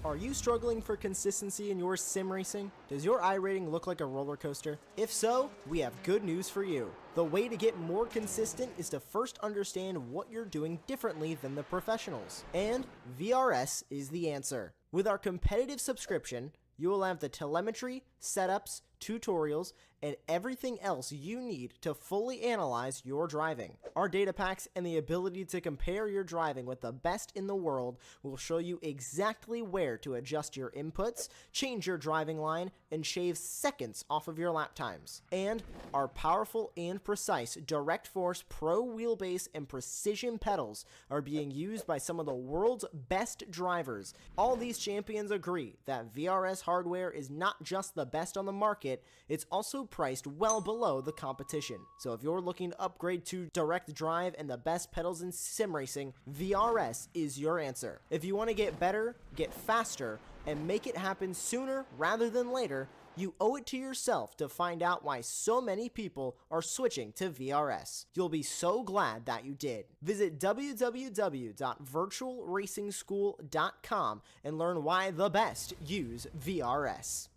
Are you struggling for consistency in your sim racing? Does your iRating look like a roller coaster? If so, we have good news for you. The way to get more consistent is to first understand what you're doing differently than the professionals. And VRS is the answer. With our competitive subscription, you will have the telemetry, setups, tutorials, and everything else you need to fully analyze your driving. Our data packs and the ability to compare your driving with the best in the world will show you exactly where to adjust your inputs, change your driving line, and shave seconds off of your lap times. And our powerful and precise Direct Force Pro wheelbase and precision pedals are being used by some of the world's best drivers. All these champions agree that VRS hardware is not just the best on the market, it's also priced well below the competition. So if you're looking to upgrade to direct drive and the best pedals in sim racing, VRS is your answer. If you want to get better, get faster, and make it happen sooner rather than later, you owe it to yourself to find out why so many people are switching to VRS. You'll be so glad that you did. Visit www.virtualracingschool.com and learn why the best use VRS.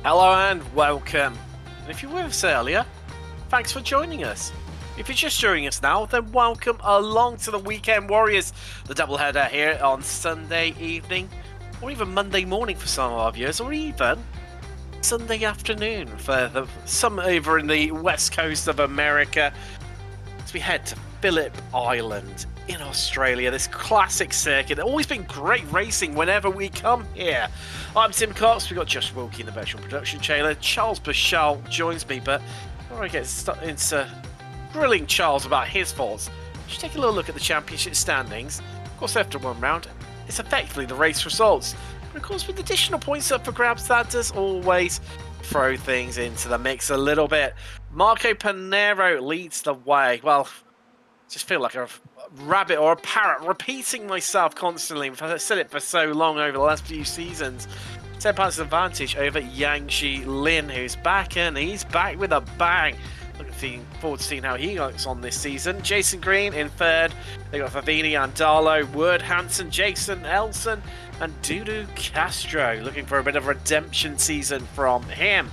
Hello and welcome. And if you were with us earlier, thanks for joining us. If you're just joining us now, then welcome along to the Weekend Warriors, the doubleheader here on Sunday evening, or even Monday morning for some of our viewers, or even Sunday afternoon for some over in the west coast of America, as we head to Phillip Island in Australia, this classic circuit. It's always been great racing whenever we come here. I'm Tim Cox, we've got Josh Wilkie in the virtual production trailer. Charles Bashal joins me, but before I get into grilling Charles about his faults, just take a little look at the championship standings. Of course, after one round, it's effectively the race results. But of course, with additional points up for grabs, that does always throw things into the mix a little bit. Marco Panero leads the way. Well, I just feel like a rabbit or a parrot repeating myself constantly. I've said it for so long over the last few seasons. 10 points advantage over Yangshi Lin, who's back, and he's back with a bang. Looking forward to seeing how he looks on this season. Jason Green in third. They got Favini, Andalo, Word Hansen, Jason Elson, and Dudu Castro. Looking for a bit of redemption season from him.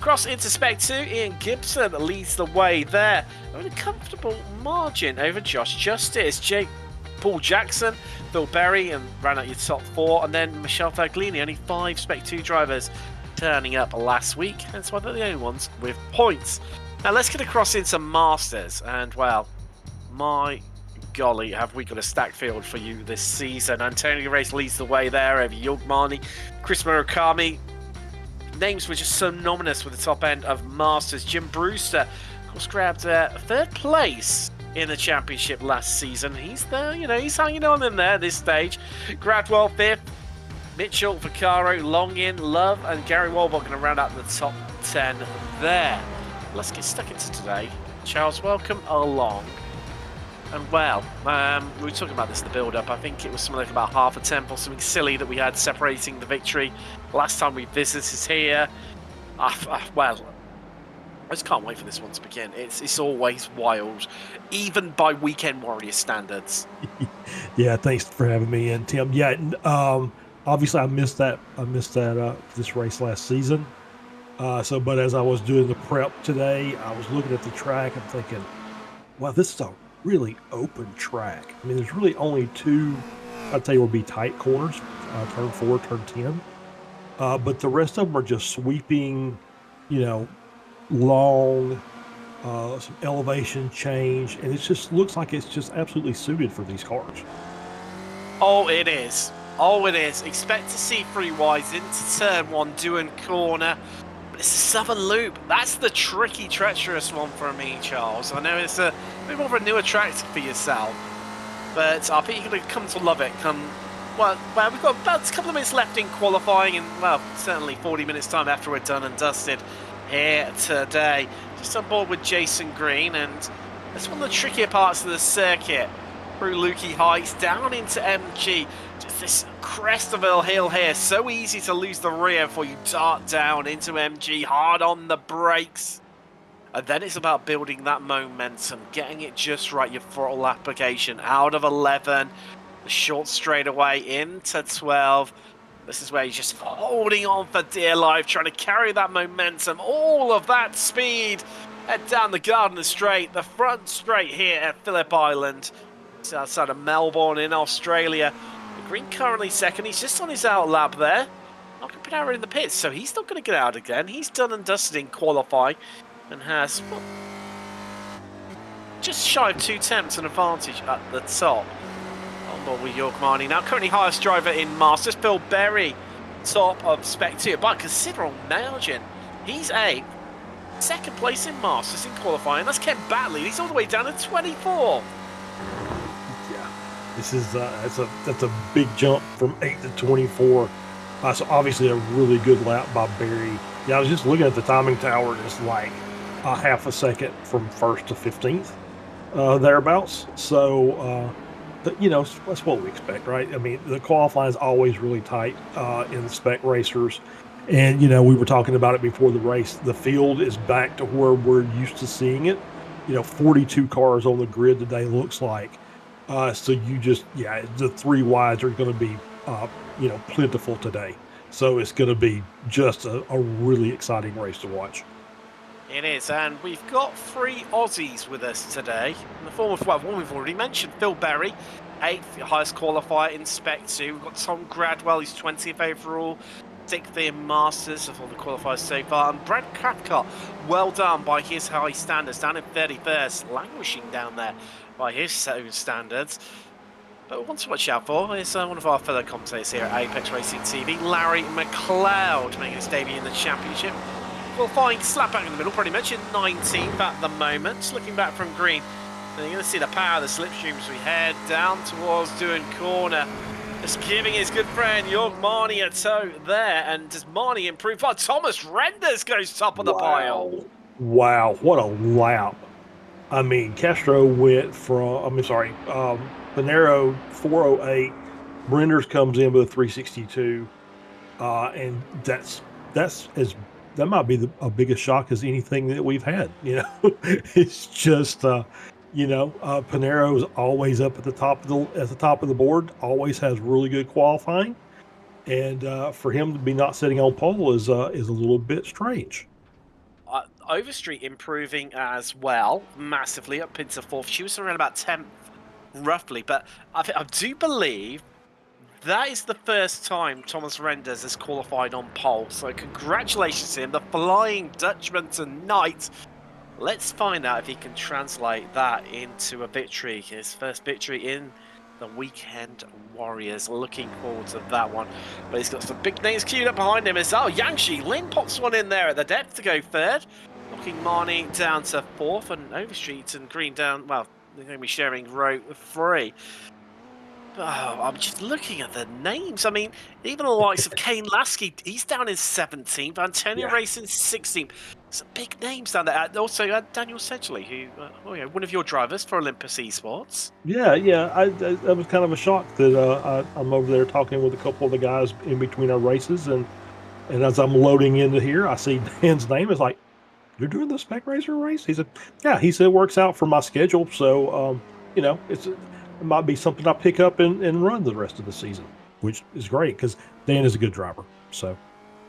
Cross into Spec 2, Ian Gibson leads the way there with a comfortable margin over Josh Justice. Paul Jackson, Phil Berry, and ran out your top four, and then Michelle Faglini, only 5 Spec 2 drivers turning up last week, that's why they're the only ones with points. Now let's get across into Masters, and well, my golly, have we got a stacked field for you this season. Antonio Race leads the way there over Yugmani, Chris Murakami. Names were just synonymous with the top end of Masters. Jim Brewster, of course, grabbed third place in the championship last season. He's there, you know, he's hanging on in there at this stage. Gradwell fifth, Mitchell, Vaccaro, Longin, Love, and Gary Walbot going to round out the top 10 there. Let's get stuck into today. Charles, welcome along. And well, we were talking about this in the build-up. I think it was something like about half a temple, something silly that we had separating the victory last time we visited here. Well, I just can't wait for this one to begin. It's always wild, even by Weekend Warrior standards. Yeah, thanks for having me in, Tim. Yeah, obviously I missed this race last season. But as I was doing the prep today, I was looking at the track and thinking, wow, this is a really open track. I mean, there's really only two, I'd say, would be tight corners, turn 4, turn 10. But the rest of them are just sweeping, you know, long, some elevation change, and it just looks like it's just absolutely suited for these cars. Oh, it is. Oh, it is. Expect to see three wides into turn one, doing corner. But it's a southern loop. That's the tricky, treacherous one for me, Charles. I know it's a bit more of a newer track for yourself, but I think you're going to come to love it. Well, we've got about a couple of minutes left in qualifying, and well, certainly 40 minutes time after we're done and dusted here today. Just on board with Jason Green, and that's one of the trickier parts of the circuit. Through Lukey Heights, down into MG. Just this crest of a hill here. So easy to lose the rear before you dart down into MG, hard on the brakes. And then it's about building that momentum, getting it just right, your throttle application. Out of 11, the short straightaway into 12. This is where you're just holding on for dear life, trying to carry that momentum, all of that speed. Head down the Gardner Straight, the front straight here at Phillip Island. It's outside of Melbourne in Australia. Green currently second. He's just on his out lap there. Not going to put Arrow in the pits, so he's not going to get out again. He's done and dusted in qualifying and has just shy of 2 tenths an advantage at the top. On board with York Marnie now. Currently highest driver in Masters. Phil Berry, top of Spec 2 by a considerable margin. He's a second place in Masters in qualifying. That's Ken Batley. He's all the way down to 24. This is that's a big jump from 8 to 24. So obviously a really good lap by Barry. Yeah, I was just looking at the timing tower, just like a half a second from first to 15th, thereabouts. So, but, you know, that's what we expect, right? I mean, the qualifying is always really tight in the spec racers. And, you know, we were talking about it before the race. The field is back to where we're used to seeing it. You know, 42 cars on the grid today looks like. So you just, yeah, the three wides are going to be, you know, plentiful today. So it's going to be just a really exciting race to watch. It is, and we've got 3 Aussies with us today. In the form of, well, one we've already mentioned, Phil Berry, 8th, the highest qualifier in Spec 2. We've got Tom Gradwell, who's 20th overall, 6th in Masters of all the qualifiers so far. And Brad Cathcart, well done by his high standards, down in 31st, languishing down there by his own standards. But one to watch out for is one of our fellow commentators here at Apex Racing TV, Larry McLeod, making his debut in the championship. Qualifying slap bang in the middle, pretty much in 19th at the moment. Just looking back from green, and you're going to see the power of the slipstream as we head down towards doing corner. Just giving his good friend Jorg Marnie a tow there, and does Marnie improve? Oh, Thomas Renders goes top of the pile. Wow, what a lap. I mean, Castro went from, Panero 408, Renders comes in with a 362, and that might be a biggest shock as anything that we've had. You know, it's just, you know, Panero's always up at the top of the board, always has really good qualifying, and for him to be not sitting on pole is a little bit strange. Overstreet improving as well, massively up into 4th. She was around about 10th, roughly, but I do believe that is the first time Thomas Renders has qualified on pole. So congratulations to him, the Flying Dutchman tonight. Let's find out if he can translate that into a victory. His first victory in the Weekend Warriors. Looking forward to that one. But he's got some big names queued up behind him as well. Yangshi Lin pops one in there at the depth to go 3rd. Knocking Marnie down to 4th, and Overstreet and Green down, well, they're going to be sharing row 3. Oh, I'm just looking at the names. I mean, even the likes of Kane Lasky, he's down in 17th. Antonio Racing 16th. Some big names down there. Also, Daniel Sedgley, who, one of your drivers for Olympus Esports. Yeah. That was kind of a shock that I'm over there talking with a couple of the guys in between our races, and as I'm loading into here, I see Dan's name. It's like, you're doing the Spec Racer race? He said, yeah. He said it works out for my schedule, so you know, it might be something I pick up and run the rest of the season, which is great because Dan is a good driver. So,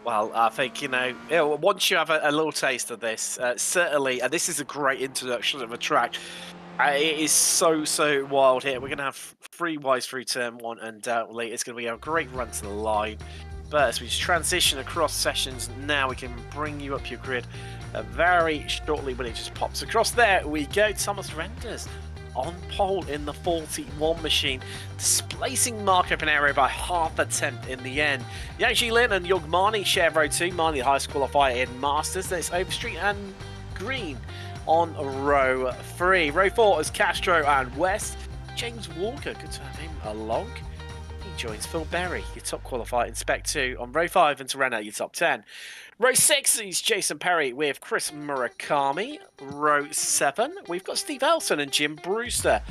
well, I think, you know, once you have a little taste of this, certainly, and this is a great introduction of a track. It is so wild here. We're going to have 3 wides through turn 1, and undoubtedly it's going to be a great run to the line. But as we transition across sessions, now we can bring you up your grid very shortly when it just pops across. There we go. Thomas Renders on pole in the 41 machine, displacing Marco Pinero by half a tenth in the end. Yang Lin and Young Marnie share row 2. Marnie, the highest qualifier in Masters. Then it's Overstreet and Green on row 3. Row 4 is Castro and West. James Walker, good to have him along. He joins Phil Berry, your top qualifier in Spec 2 on row 5, and Serena, your top 10. Row 6 is Jason Perry with Chris Murakami. Row 7, we've got Steve Elson and Jim Brewster.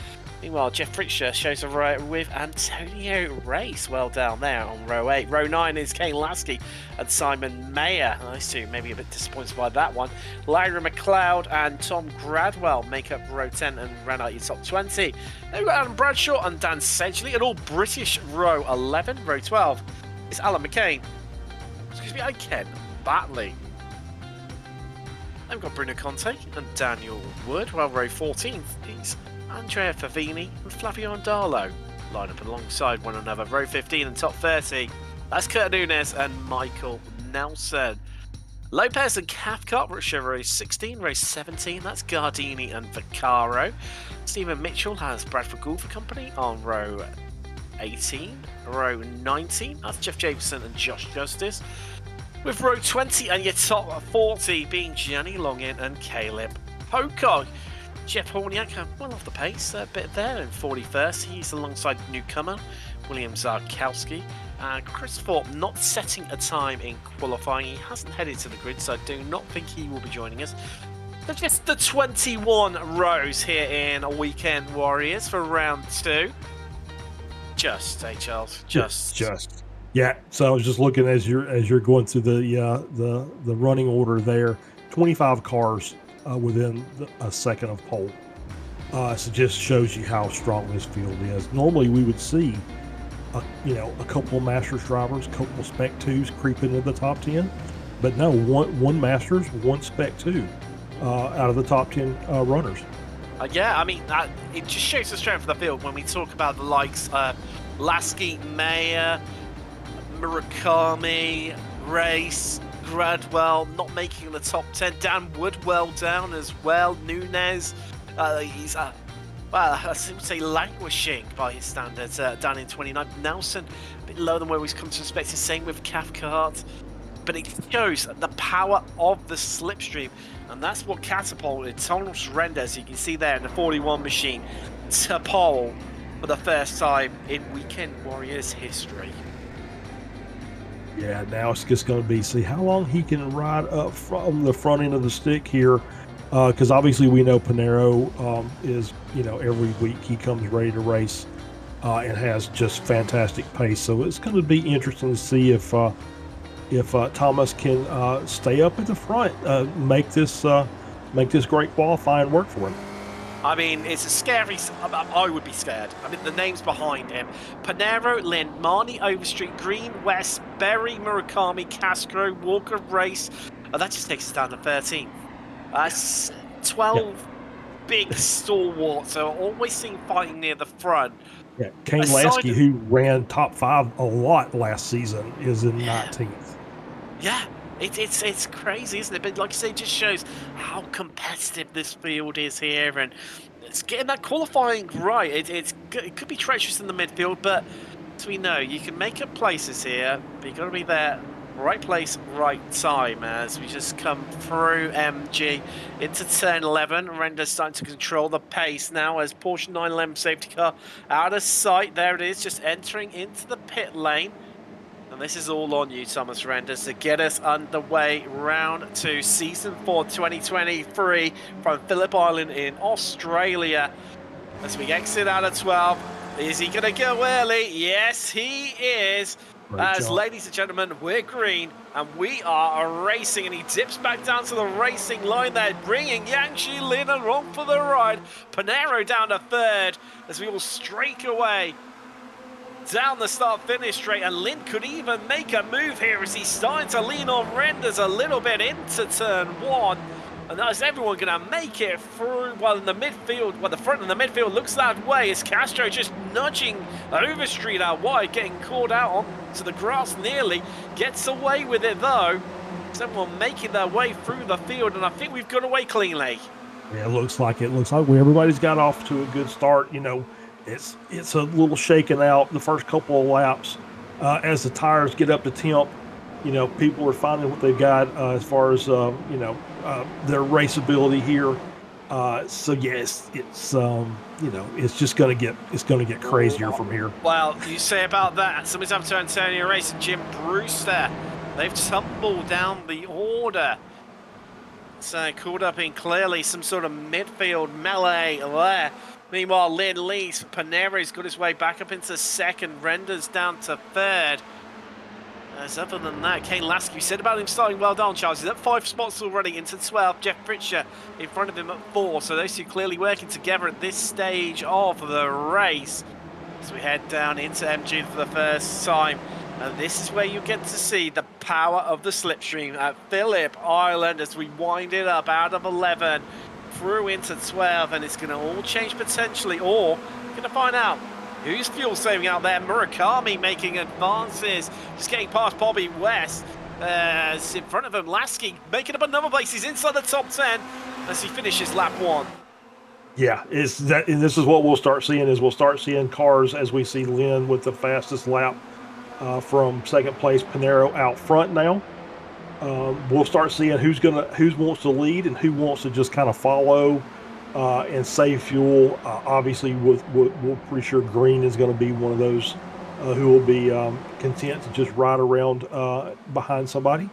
Meanwhile, Jeff Pritchard shows a row with Antonio Race, well down there on row 8. Row 9 is Kane Lasky and Simon Mayer. Those two maybe a bit disappointed by that one. Larry McLeod and Tom Gradwell make up row 10 and round out your top 20. Then we've got Adam Bradshaw and Dan Sedgley, an all-British row 11. Row 12 is Alan McCain. Excuse me, Ken Batley. Then we've got Bruno Conte and Daniel Wood. Well, row 14 is Andrea Favini and Flavio Andalo line up alongside one another. Row 15 and top 30, that's Kurt Nunes and Michael Nelson. Lopez and Cathcart row 16, row 17, that's Gardini and Vaccaro. Stephen Mitchell has Bradford Gould for company on row 18. Row 19, that's Jeff Jameson and Josh Justice. With row 20 and your top 40 being Gianni Longin and Caleb Pocock. Jeff Horniak well off the pace a bit there in 41st. He's alongside newcomer William Zarkowski. Chris Thorpe not setting a time in qualifying. He hasn't headed to the grid, so I do not think he will be joining us. So just the 21 rows here in Weekend Warriors for round 2. Just, hey Charles, just. Yeah. So I was just looking as you're going through the running order there. 25 cars within a second of pole. So just shows you how strong this field is. Normally we would see a couple of Masters drivers, a couple of Spec 2s creeping into the top 10, but no, one Masters, one Spec 2 out of the top 10 runners. Yeah, I mean, it just shows the strength of the field when we talk about the likes of Lasky, Mayer, Murakami, Race, Gradwell not making the top 10. Dan Wood well down as well. Nunez, he's well, I would say languishing by his standards, down in 29. Nelson a bit lower than where we've come to expect. The same with Cathcart, but it shows the power of the slipstream, and that's what catapulted Thomas Renders, you can see there in the 41 machine, to pole for the first time in Weekend Warriors history. Yeah, now it's just going to be see how long he can ride up from the front end of the stick here, because obviously we know Pinero is, every week he comes ready to race and has just fantastic pace. So it's going to be interesting to see if Thomas can stay up at the front, make this great qualifying work for him. I mean, it's a scary... I would be scared. I mean, the names behind him. Pinero, Lynn, Marnie, Overstreet, Green, West, Berry, Murakami, Castro, Walker, Race. That just takes us down to 13. That's 12 big stalwarts. So always seen fighting near the front. Yeah, Kane Lasky, who ran top 5 a lot last season, is in 19th. Yeah. It's crazy, isn't it? But like I say, it just shows how competitive this field is here, and it's getting that qualifying right. It could be treacherous in the midfield, but as we know, you can make up places here, but you've got to be there, right place, right time, as we just come through MG into turn 11. Render's starting to control the pace now as Porsche 911 safety car out of sight. There it is, just entering into the pit lane. And this is all on you, Thomas Renders, to get us underway. Round 2, Season 4 2023 from Phillip Island in Australia. As we exit out of 12, is he going to go early? Yes, he is. Ladies and gentlemen, we're green and we are racing, and he dips back down to the racing line there, bringing Yang Lin along for the ride. Pinero down to 3rd as we all streak away down the start-finish straight, and Lynn could even make a move here as he's starting to lean on Renders a little bit into turn 1. And is everyone going to make it through? Well, in the midfield, well, the front and the midfield looks that way. Is Castro just nudging Overstreet out wide, getting caught out onto the grass nearly. Gets away with it, though. Is everyone making their way through the field? And I think we've got away cleanly. Yeah, it looks like it. Looks like everybody's got off to a good start. You know, it's a little shaken out the first couple of laps. As the tires get up to temp, you know, people are finding what they've got as far as their race ability here. So yes, it's you know, it's just gonna get crazier from here. Well, you say about that. Somebody's up to Antonio Race and Jim Brewster. They've tumbled down the order. So caught up in clearly some sort of midfield melee there. Meanwhile, Lynn leads. Panero's got his way back up into second. Renders down to third. As other than that, Kane Lasky, you said about him starting well down, Charles. He's at 5 spots already into 12. Jeff Pritchard in front of him at 4. So those two clearly working together at this stage of the race. As we head down into MG for the first time. And this is where you get to see the power of the slipstream at Phillip Island as we wind it up out of 11 through into 12. And it's going to all change potentially, or we're going to find out who's fuel saving out there. Murakami making advances, just getting past Bobby West. In front of him, Lasky making up another place. He's inside the top 10 as he finishes lap 1. Yeah, it's that, and this is what we'll start seeing. Is we'll start seeing cars as we see Lynn with the fastest lap from second place. Panero out front now. We'll start seeing who wants to lead and who wants to just kind of follow and save fuel. Obviously, we're pretty sure Green is going to be one of those who will be content to just ride around behind somebody,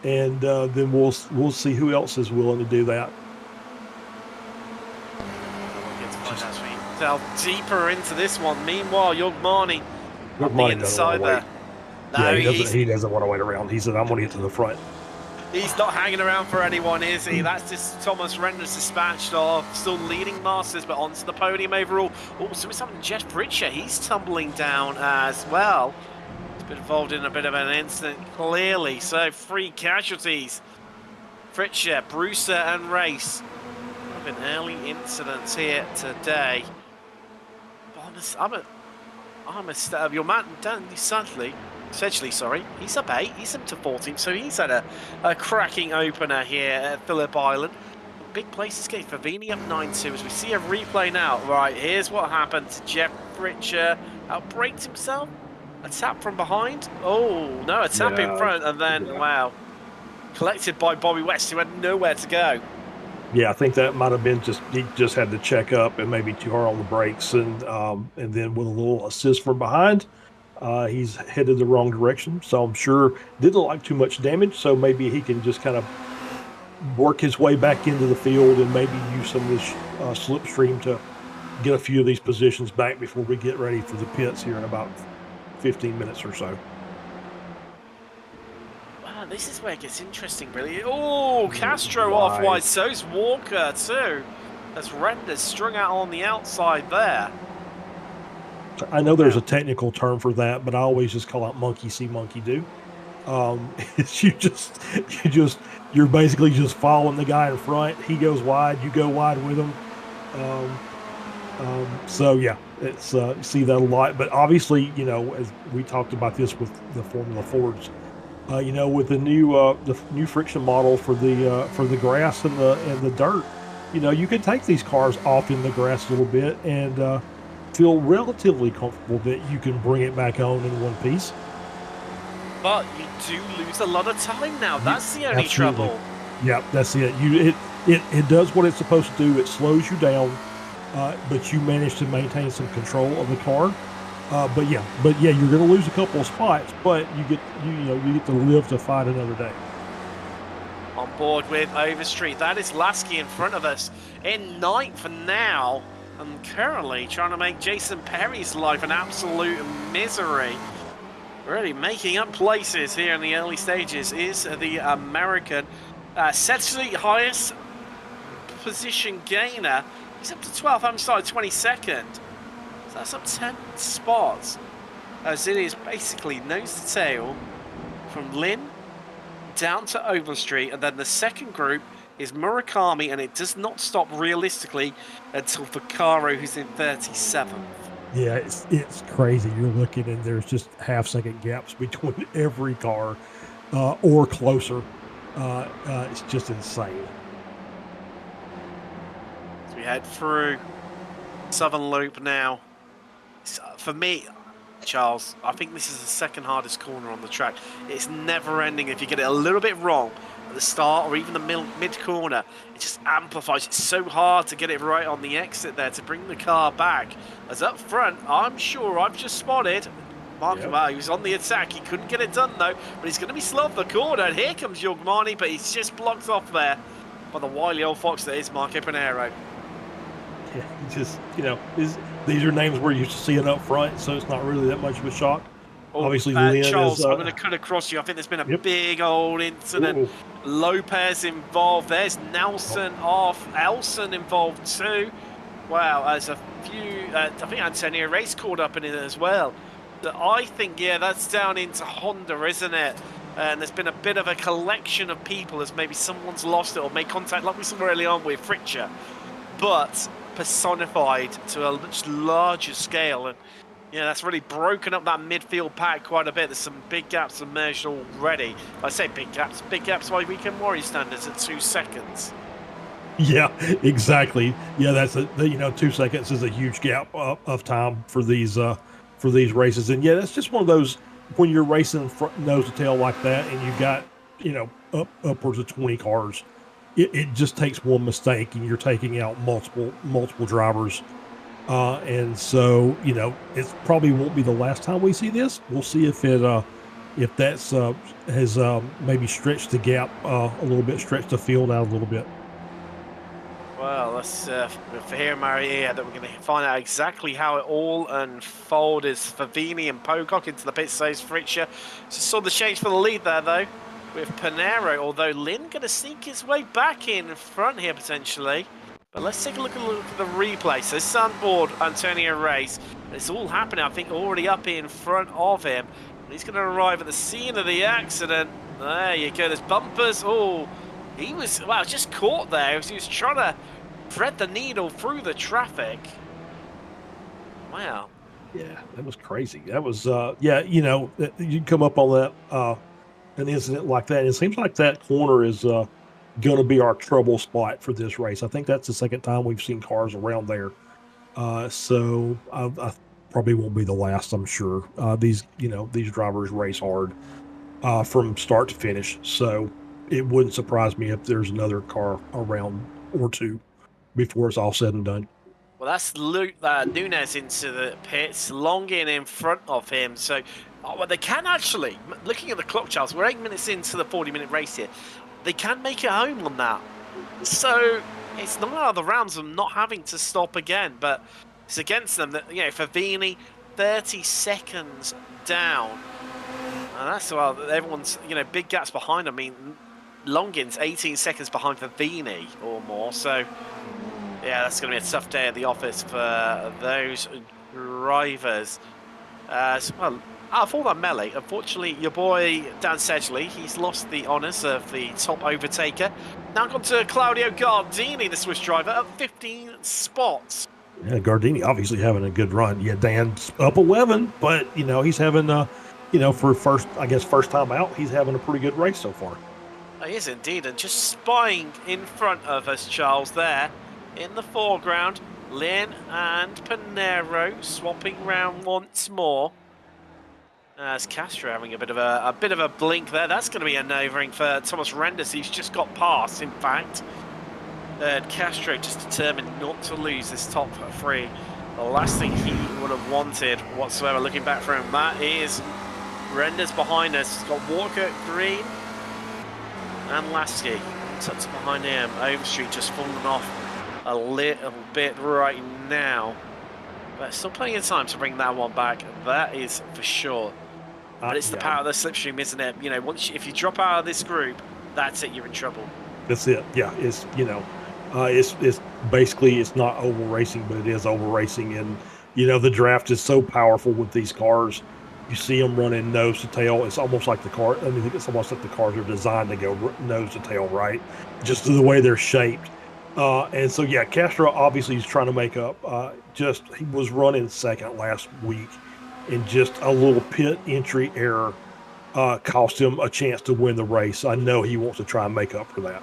and then we'll see who else is willing to do that. We'll get to find out as we delve deeper into this one. Meanwhile, Yogmani on the inside there. No, yeah, he doesn't want to wait around. He said, "I'm going to get to the front." He's not hanging around for anyone, is he? That's just Thomas Render's dispatched off, still leading Masters, but onto the podium overall. Also, it's happening to Jeff Pritchard. He's tumbling down as well. He's been involved in a bit of an incident, clearly. So, 3 casualties. Pritchard, Brewster, and Race. Been early incidents here today. Your man, Dan Sedgley, sorry, he's up 8, he's up to 14, so he's had a cracking opener here at Phillip Island. Big place escape for Vini up 9-2 as we see a replay now. Right, here's what happened to Jeff Pritchard. Outbraked himself, a tap from behind. Oh, no, a tap in front, and then, wow, collected by Bobby West, who had nowhere to go. Yeah, I think that might have been he just had to check up and maybe too hard on the brakes, and then with a little assist from behind, he's headed the wrong direction. So I'm sure didn't look like too much damage. So maybe he can just kind of work his way back into the field and maybe use some of this slipstream to get a few of these positions back before we get ready for the pits here in about 15 minutes or so. This is where it gets interesting, really. Oh, Castro off wide, so's Walker too. As Render's strung out on the outside there. I know there's a technical term for that, but I always just call it monkey see, monkey do. You're basically just following the guy in front. He goes wide, you go wide with him. So yeah, it's see that a lot. But obviously, you know, as we talked about this with the Formula Fords. You know, with the new friction model for the grass and the dirt, you know, you can take these cars off in the grass a little bit and feel relatively comfortable that you can bring it back on in one piece. But you do lose a lot of time now. That's the only trouble. Yeah, that's it. It does what it's supposed to do. It slows you down, but you manage to maintain some control of the car. But yeah, you're going to lose a couple of spots, but you get to live to fight another day. On board with Overstreet, that is Lasky in front of us in 9th for now, and currently trying to make Jason Perry's life an absolute misery. Really making up places here in the early stages is the American. Sedgley, highest position gainer. He's up to 12th, I'm sorry, 22nd. That's up 10 spots, as it is basically nose to tail from Lynn down to Overstreet, and then the second group is Murakami, and it does not stop realistically until Vaccaro, who's in 37th. Yeah, it's crazy. You're looking and there's just half-second gaps between every car or closer. It's just insane. So we head through Southern Loop now. For me, Charles, I think this is the second hardest corner on the track. It's never ending. If you get it a little bit wrong at the start or even the mid corner, it just amplifies. It's so hard to get it right on the exit there to bring the car back. As up front, I'm sure I've just spotted Mark. He was on the attack. He couldn't get it done though, but he's going to be slow off the corner. And here comes Yogmani, but he's just blocked off there by the wily old fox that is Marco Pinheiro. Yeah, just, these are names we're used to seeing up front, so it's not really that much of a shock. Obviously, Lynn Charles, is, I'm going to cut across you. I think there's been a big old incident. Ooh. Lopez involved. There's Nelson off. Elson involved too. Wow, there's a few. I think Antonio Reyes caught up in it as well. I think, that's down into Honda, isn't it? And there's been a bit of a collection of people as maybe someone's lost it or made contact, like we saw early on with Fritcher, but personified to a much larger scale. And that's really broken up that midfield pack quite a bit. There's some big gaps emerged already. I say big gaps by Weekend Warrior standards at 2 seconds. Yeah, exactly. Yeah, that's 2 seconds is a huge gap of time for these races. And that's just one of those, when you're racing front nose to tail like that, and you've got upwards of 20 cars. It just takes one mistake and you're taking out multiple drivers. And so, it probably won't be the last time we see this. We'll see if that's has maybe stretched the gap a little bit, stretched the field out a little bit. Well, let's for here, Maria, that we're going to find out exactly how it all unfolded. As Favini and Pocock into the pit saves Fritcher. Just saw the change for the lead there, though, with Pinheiro, although Lynn going to sneak his way back in front here potentially. But let's take a look at the replay. So Sandboard, Antonio Reyes, it's all happening, I think, already up in front of him. He's going to arrive at the scene of the accident. There you go, there's bumpers. Oh, he was, just caught there. He was trying to thread the needle through the traffic. Wow. Yeah, that was crazy. That was, you come up on that, an incident like that. And it seems like that corner is going to be our trouble spot for this race. I think that's the second time we've seen cars around there. So I probably won't be the last, I'm sure. These drivers race hard from start to finish. So it wouldn't surprise me if there's another car around or two before it's all said and done. Well, that's Luke Nunes into the pits, Longin in front of him. So, they can actually, looking at the clock, Charles, we're 8 minutes into the 40-minute race here. They can make it home on that. So, it's not out of the realms of not having to stop again, but it's against them that, Favini, 30 seconds down. And that's, everyone's, big gaps behind. I mean, Longin's 18 seconds behind Favini or more. So, that's going to be a tough day at the office for those drivers. For that melee, unfortunately, your boy Dan Sedgley, he's lost the honours of the top overtaker. Now gone to Claudio Gardini, the Swiss driver, at 15 spots. Yeah, Gardini obviously having a good run. Yeah, Dan's up 11, but, he's having, for first time out, he's having a pretty good race so far. He is indeed, and just spying in front of us, Charles, there in the foreground, Lynn and Pinheiro swapping round once more. As Castro having a bit of a blink there. That's going to be a novering for Thomas Renders. He's just got past, in fact. And Castro just determined not to lose this top three. The last thing he would have wanted whatsoever, looking back for him, that is Renders behind us. He's got Walker, Green, and Lasky tucked behind him. Overstreet just falling off a little bit right now. But still plenty of time to bring that one back. That is for sure. But it's the power of the slipstream, isn't it? If you drop out of this group, that's it. You're in trouble. That's it. Yeah, it's it's basically, it's not oval racing, but it is oval racing, and the draft is so powerful with these cars. You see them running nose to tail. It's almost like the car. I mean, it's almost like the cars are designed to go nose to tail, right? Just the way they're shaped. And so, yeah, Castro obviously is trying to make up. He was running second last week, and just a little pit entry error cost him a chance to win the race. I know he wants to try and make up for that.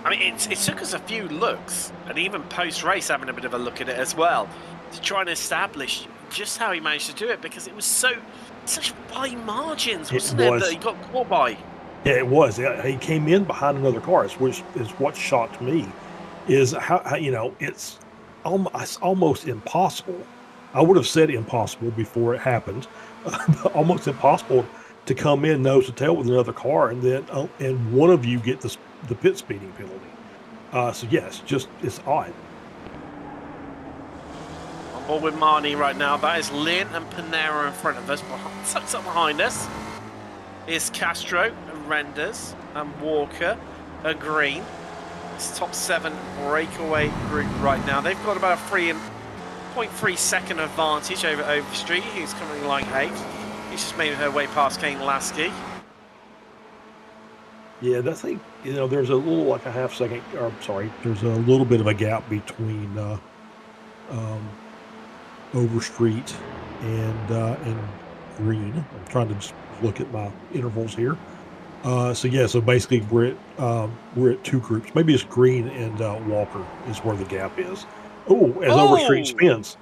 I mean, it took us a few looks, and even post-race having a bit of a look at it as well, to try and establish just how he managed to do it, because it was such fine margins, wasn't it, that he got caught by? Yeah, it was. He came in behind another car, which is what shocked me, is how it's almost impossible. I would have said impossible before it happened. Almost impossible to come in nose to tail with another car and then and one of you get the pit speeding penalty. So yes, it's odd. On board with Marnie right now. That is Lynn and Panera in front of us. Tucked up behind us is Castro and Renders and Walker and Green. It's top 7 breakaway group right now. They've got about a 3.3 second advantage over Overstreet, who's coming like 8th. He's just made her way past Kane Lasky. Yeah, I think there's a little like a half second. Or sorry, there's a little bit of a gap between Overstreet and Green. I'm trying to just look at my intervals here. So basically we're at 2 groups. Maybe it's Green and Walker is where the gap is. Overstreet spins.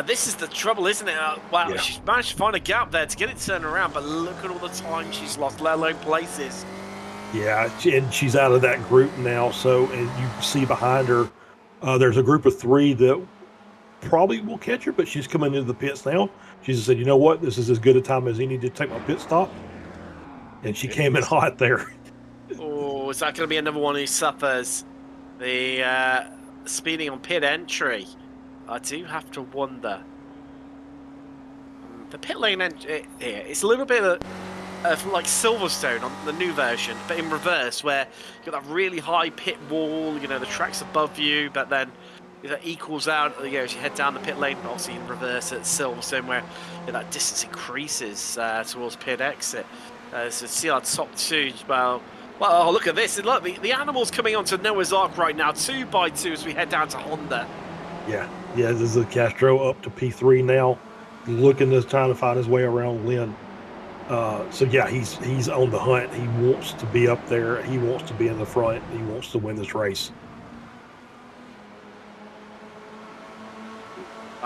This is the trouble, isn't it? Wow, Yeah. She's managed to find a gap there to get it turned around, but look at all the time she's lost, let alone places. Yeah, and she's out of that group now. So, and you see behind her, there's a group of 3 that probably will catch her, but she's coming into the pits now. She just said, you know what, this is as good a time as any to take my pit stop. And she came in hot there. Oh, is that going to be another one who suffers the speeding on pit entry? I do have to wonder. The pit lane here, it's a little bit of like Silverstone on the new version, but in reverse, where you've got that really high pit wall, the track's above you, but then that equals out as you head down the pit lane, but obviously in reverse at Silverstone, where that distance increases towards pit exit. So see our top 2, well, look at this. Look, the animal's coming onto Noah's Ark right now, 2 by 2 as we head down to Honda. Yeah, this is Castro up to P3 now, trying to find his way around Lynn. So yeah, he's on the hunt. He wants to be up there. He wants to be in the front. He wants to win this race.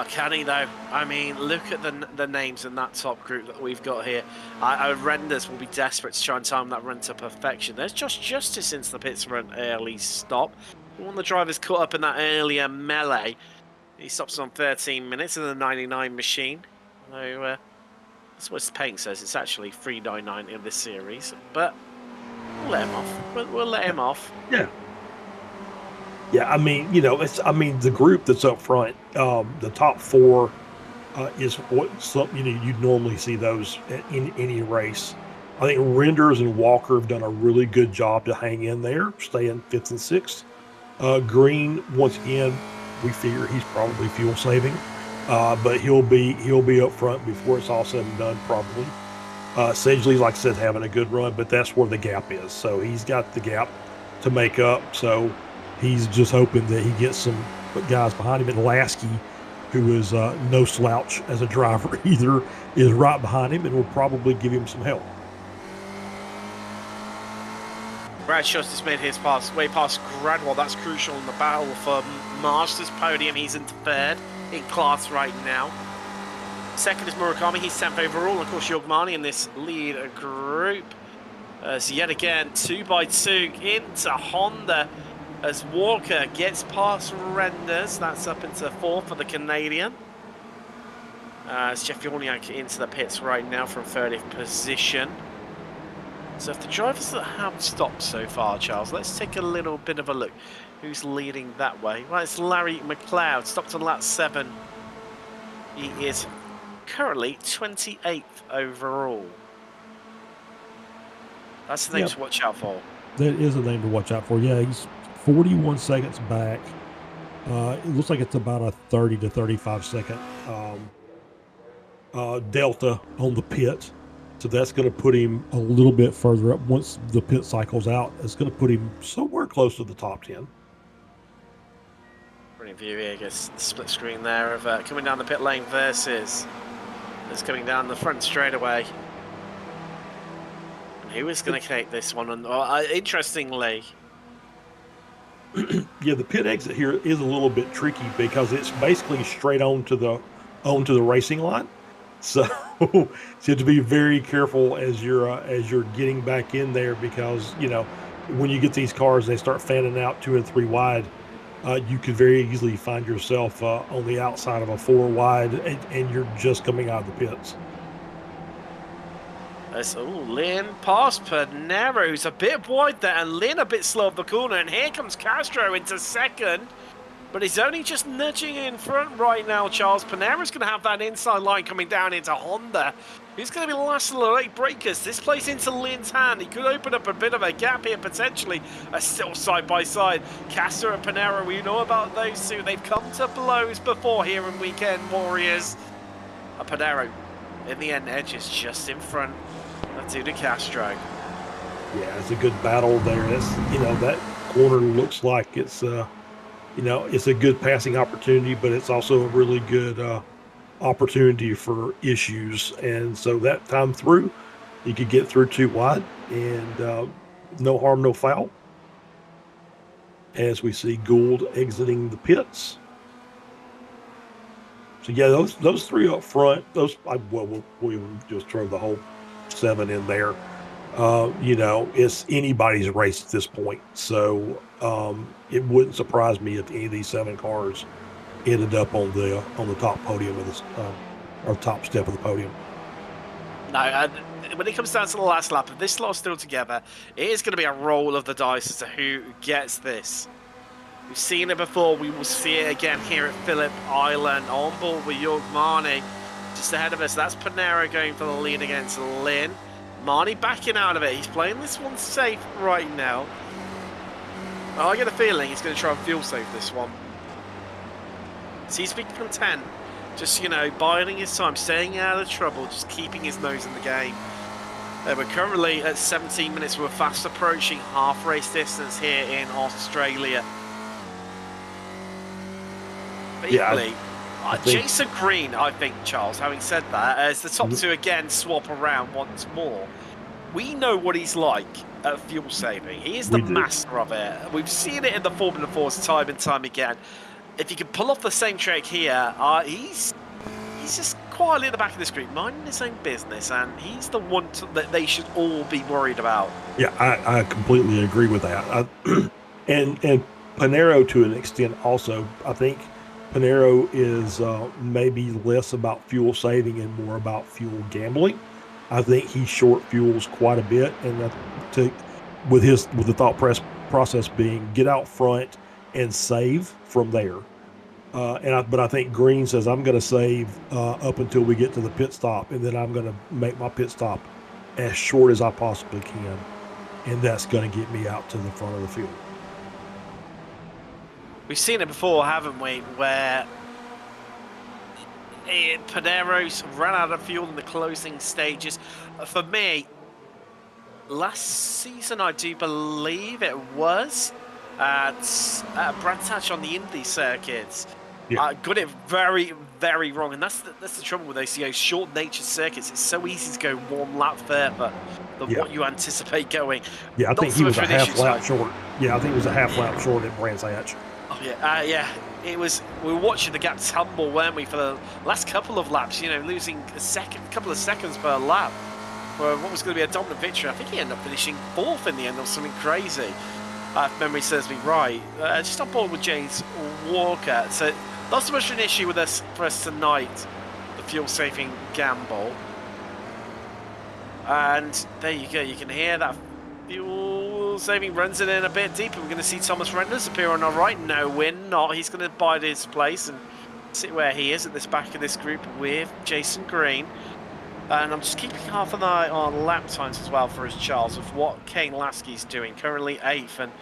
Can he though? I mean, look at the names in that top group that we've got here. Renders will be desperate to try and time that run to perfection. There's Josh Justice into the pits for an early stop. One of the drivers caught up in that earlier melee. He stops on 13 minutes in the 99 machine. So that's what his paint says. It's actually 399 in this series, but we'll let him off. We'll let him off. Yeah. Yeah, I mean, the group that's up front, the top 4 is something you'd normally see those in any race. I think Renders and Walker have done a really good job to hang in there, staying 5th and 6th. Green, once again, we figure he's probably fuel saving, but he'll be up front before it's all said and done, probably. Sedgley's, like I said, having a good run, but that's where the gap is. So he's got the gap to make up. So he's just hoping that he gets some guys behind him. And Lasky, who is no slouch as a driver either, is right behind him and will probably give him some help. Brad Schuster's made his way past Gradwell. That's crucial in the battle for Masters podium. He's into 3rd in class right now. 2nd is Murakami. He's 10th overall. And of course, Yogmani in this lead group. So yet again, 2 by 2 into Honda as Walker gets past Renders. That's up into 4th for the Canadian. As Jeff Yorniak into the pits right now from 30th position. So if the drivers that have stopped so far, Charles, let's take a little bit of a look. Who's leading that way? Well, it's Larry McLeod, stopped on lap 7. He is currently 28th overall. That's the name to watch out for. That is a name to watch out for. Yeah, he's 41 seconds back. It looks like it's about a 30 to 35 second delta on the pit. So that's going to put him a little bit further up. Once the pit cycle's out, it's going to put him somewhere close to the top 10. Brilliant view here, gets the split screen there of coming down the pit lane versus that's coming down the front straightaway. And who is going to take this one? And interestingly, yeah, the pit exit here is a little bit tricky because it's basically straight onto the racing line. So, so you have to be very careful as you're getting back in there, because when you get these cars, they start fanning out 2 and 3 wide. You could very easily find yourself on the outside of a 4 wide, and you're just coming out of the pits. Lynn past Panero, who's a bit wide there, and Lynn a bit slow of the corner, and here comes Castro into second. But he's only just nudging in front right now, Charles. Panero's going to have that inside line coming down into Honda. Who's going to be the last of the late breakers? This plays into Lynn's hand. He could open up a bit of a gap here, potentially. Still side by side. Castro and Panero, we know about those two. They've come to blows before here in Weekend Warriors. Panero, in the end, edges just in front of Duda Castro. Yeah, it's a good battle there. That's, that corner looks like it's it's a good passing opportunity, but it's also a really good opportunity for issues. And so that time through, you could get through 2 wide, and no harm, no foul. As we see Gould exiting the pits. So yeah, those 3 up front, we'll just throw the whole 7 in there. It's anybody's race at this point. So it wouldn't surprise me if any of these 7 cars ended up on the top podium of this, or top step of the podium. No, when it comes down to the last lap, if this lot's still together, it is going to be a roll of the dice as to who gets this. We've seen it before. We will see it again here at Phillip Island. On board with York Marnie just ahead of us. That's Panero going for the lead against Lynn. Marnie backing out of it. He's playing this one safe right now. I get a feeling he's going to try and fuel save this one. Seems to be content. Just, biding his time, staying out of trouble, just keeping his nose in the game. We're currently at 17 minutes. We're fast approaching half race distance here in Australia. But equally, Jason Green, I think, Charles, having said that, as the top 2 again swap around once more, we know what he's like at fuel saving. He is the master of it. We've seen it in the Formula 4s time and time again. If he can pull off the same trick here, he's just quietly at the back of this group, minding his own business, and he's the one that they should all be worried about. Yeah, I completely agree with that. And Panero, to an extent, also, I think Panero is maybe less about fuel saving and more about fuel gambling. I think he short fuels quite a bit, and with the thought process being get out front and save from there. But I think Green says, I'm going to save up until we get to the pit stop, and then I'm going to make my pit stop as short as I possibly can, and that's going to get me out to the front of the field. We've seen it before, haven't we, where Panero's ran out of fuel in the closing stages. For me, last season, I do believe it was at Brands Hatch on the Indy circuits. Yeah. Got it very, very wrong, and that's the trouble with those short natured circuits. It's so easy to go 1 lap further than what you anticipate going. Yeah, I think he was a half lap short. Yeah, I think it was a half lap short at Brands Hatch. Oh yeah, it was. We were watching the gap tumble, weren't we, for the last couple of laps? Losing a couple of seconds per lap for what was going to be a dominant victory. I think he ended up finishing 4th in the end, or something crazy. If memory serves me right. Just on board with James Walker. So not so much an issue with us for us tonight, the fuel saving gamble. And there you go. You can hear that fuel saving runs it in a bit deeper. We're going to see Thomas Renders appear on our right. No, we're not. He's going to bide his place and sit where he is at this back of this group with Jason Green. And I'm just keeping half an eye on lap times as well for us, Charles, of what Kane Lasky's doing. Currently 8th and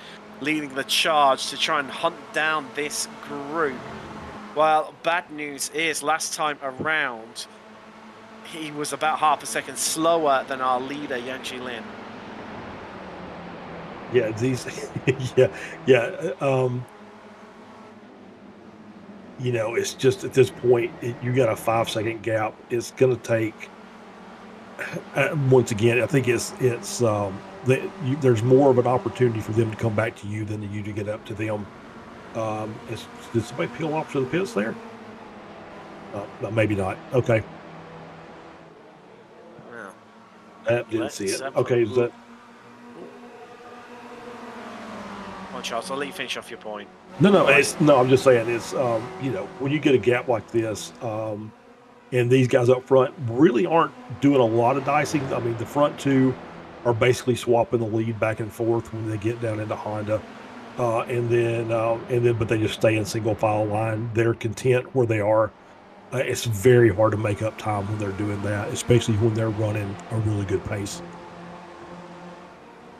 leading the charge to try and hunt down this group. Well, bad news is last time around, he was about half a second slower than our leader, Yanji Lin. Yeah, these, yeah. You know, it's just at this point, you got a 5-second gap. It's going to take, once again, I think there's more of an opportunity for them to come back to you than you to get up to them. Did somebody peel off to the pits there? No, maybe not. Okay. Well, Didn't see it. Okay, is that? Come on, Charles, I'll let you finish off your point. No. I'm just saying it's you know, when you get a gap like this, and these guys up front really aren't doing a lot of dicing. I mean, the front two are basically swapping the lead back and forth when they get down into Honda, and then but they just stay in single file line. They're content where they are. It's very hard to make up time when they're doing that, especially when they're running a really good pace.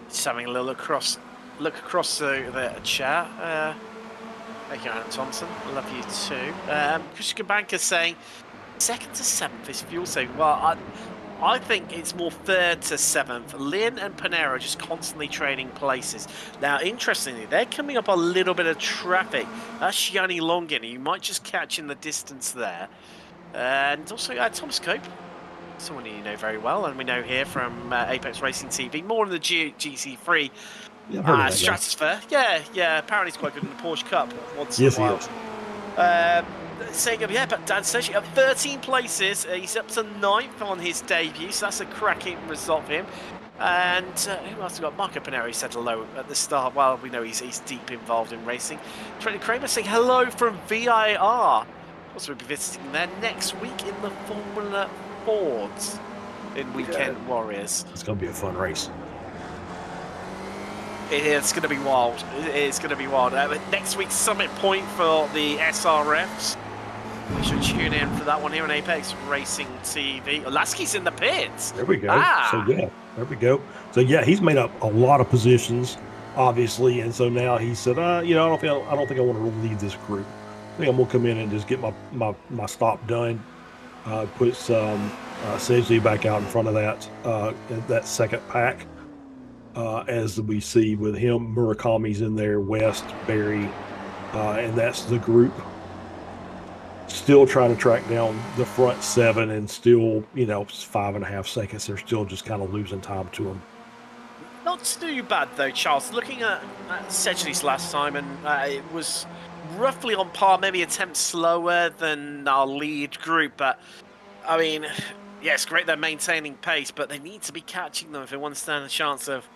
Just having a little look across the chat. Thank you, Aaron Thompson. Love you too. Christian Banker saying 2nd to 7th is fuel saving. Well, I think it's more 3rd to 7th. Lin and Panera are just constantly trading places. Now, interestingly, they're coming up a little bit of traffic. That's Shiani Longin. You might just catch in the distance there. And also Thomas Cope, someone you know very well, and we know here from Apex Racing TV, more in the GC3. Yeah, Stratosphere. Yeah. Apparently he's quite good in the Porsche Cup once in a while. Yes, he is. Saying, yeah, but Dan says at 13 places, he's up to 9th on his debut, so that's a cracking result for him. And who else have we got? Marco Paneri said hello at the start. Well, we know he's deep involved in racing. Trent Kramer saying hello from VIR. Also, we'll be visiting there next week in the Formula Fords in Weekend Warriors. It's going to be a fun race. It's going to be wild. It's going to be wild. Next week's Summit Point for the SRFs. We should tune in for that one here on Apex Racing TV. Lasky's in the pits. There we go. So yeah, there we go. So yeah, he's made up a lot of positions, obviously, and so now he said, you know, I don't think I want to really lead this group. I think I'm gonna come in and just get my stop done. Put some Sedgley back out in front of that second pack. As we see with him, Murakami's in there, West, Barry, and that's the group. Still trying to track down the front 7, and still, you know, 5.5 seconds. They're still just kind of losing time to them. Not too bad though, Charles. Looking at Sedgley's last time, and it was roughly on par, maybe a tenth slower than our lead group. But I mean, yeah, it's great they're maintaining pace, but they need to be catching them if they want to stand a chance of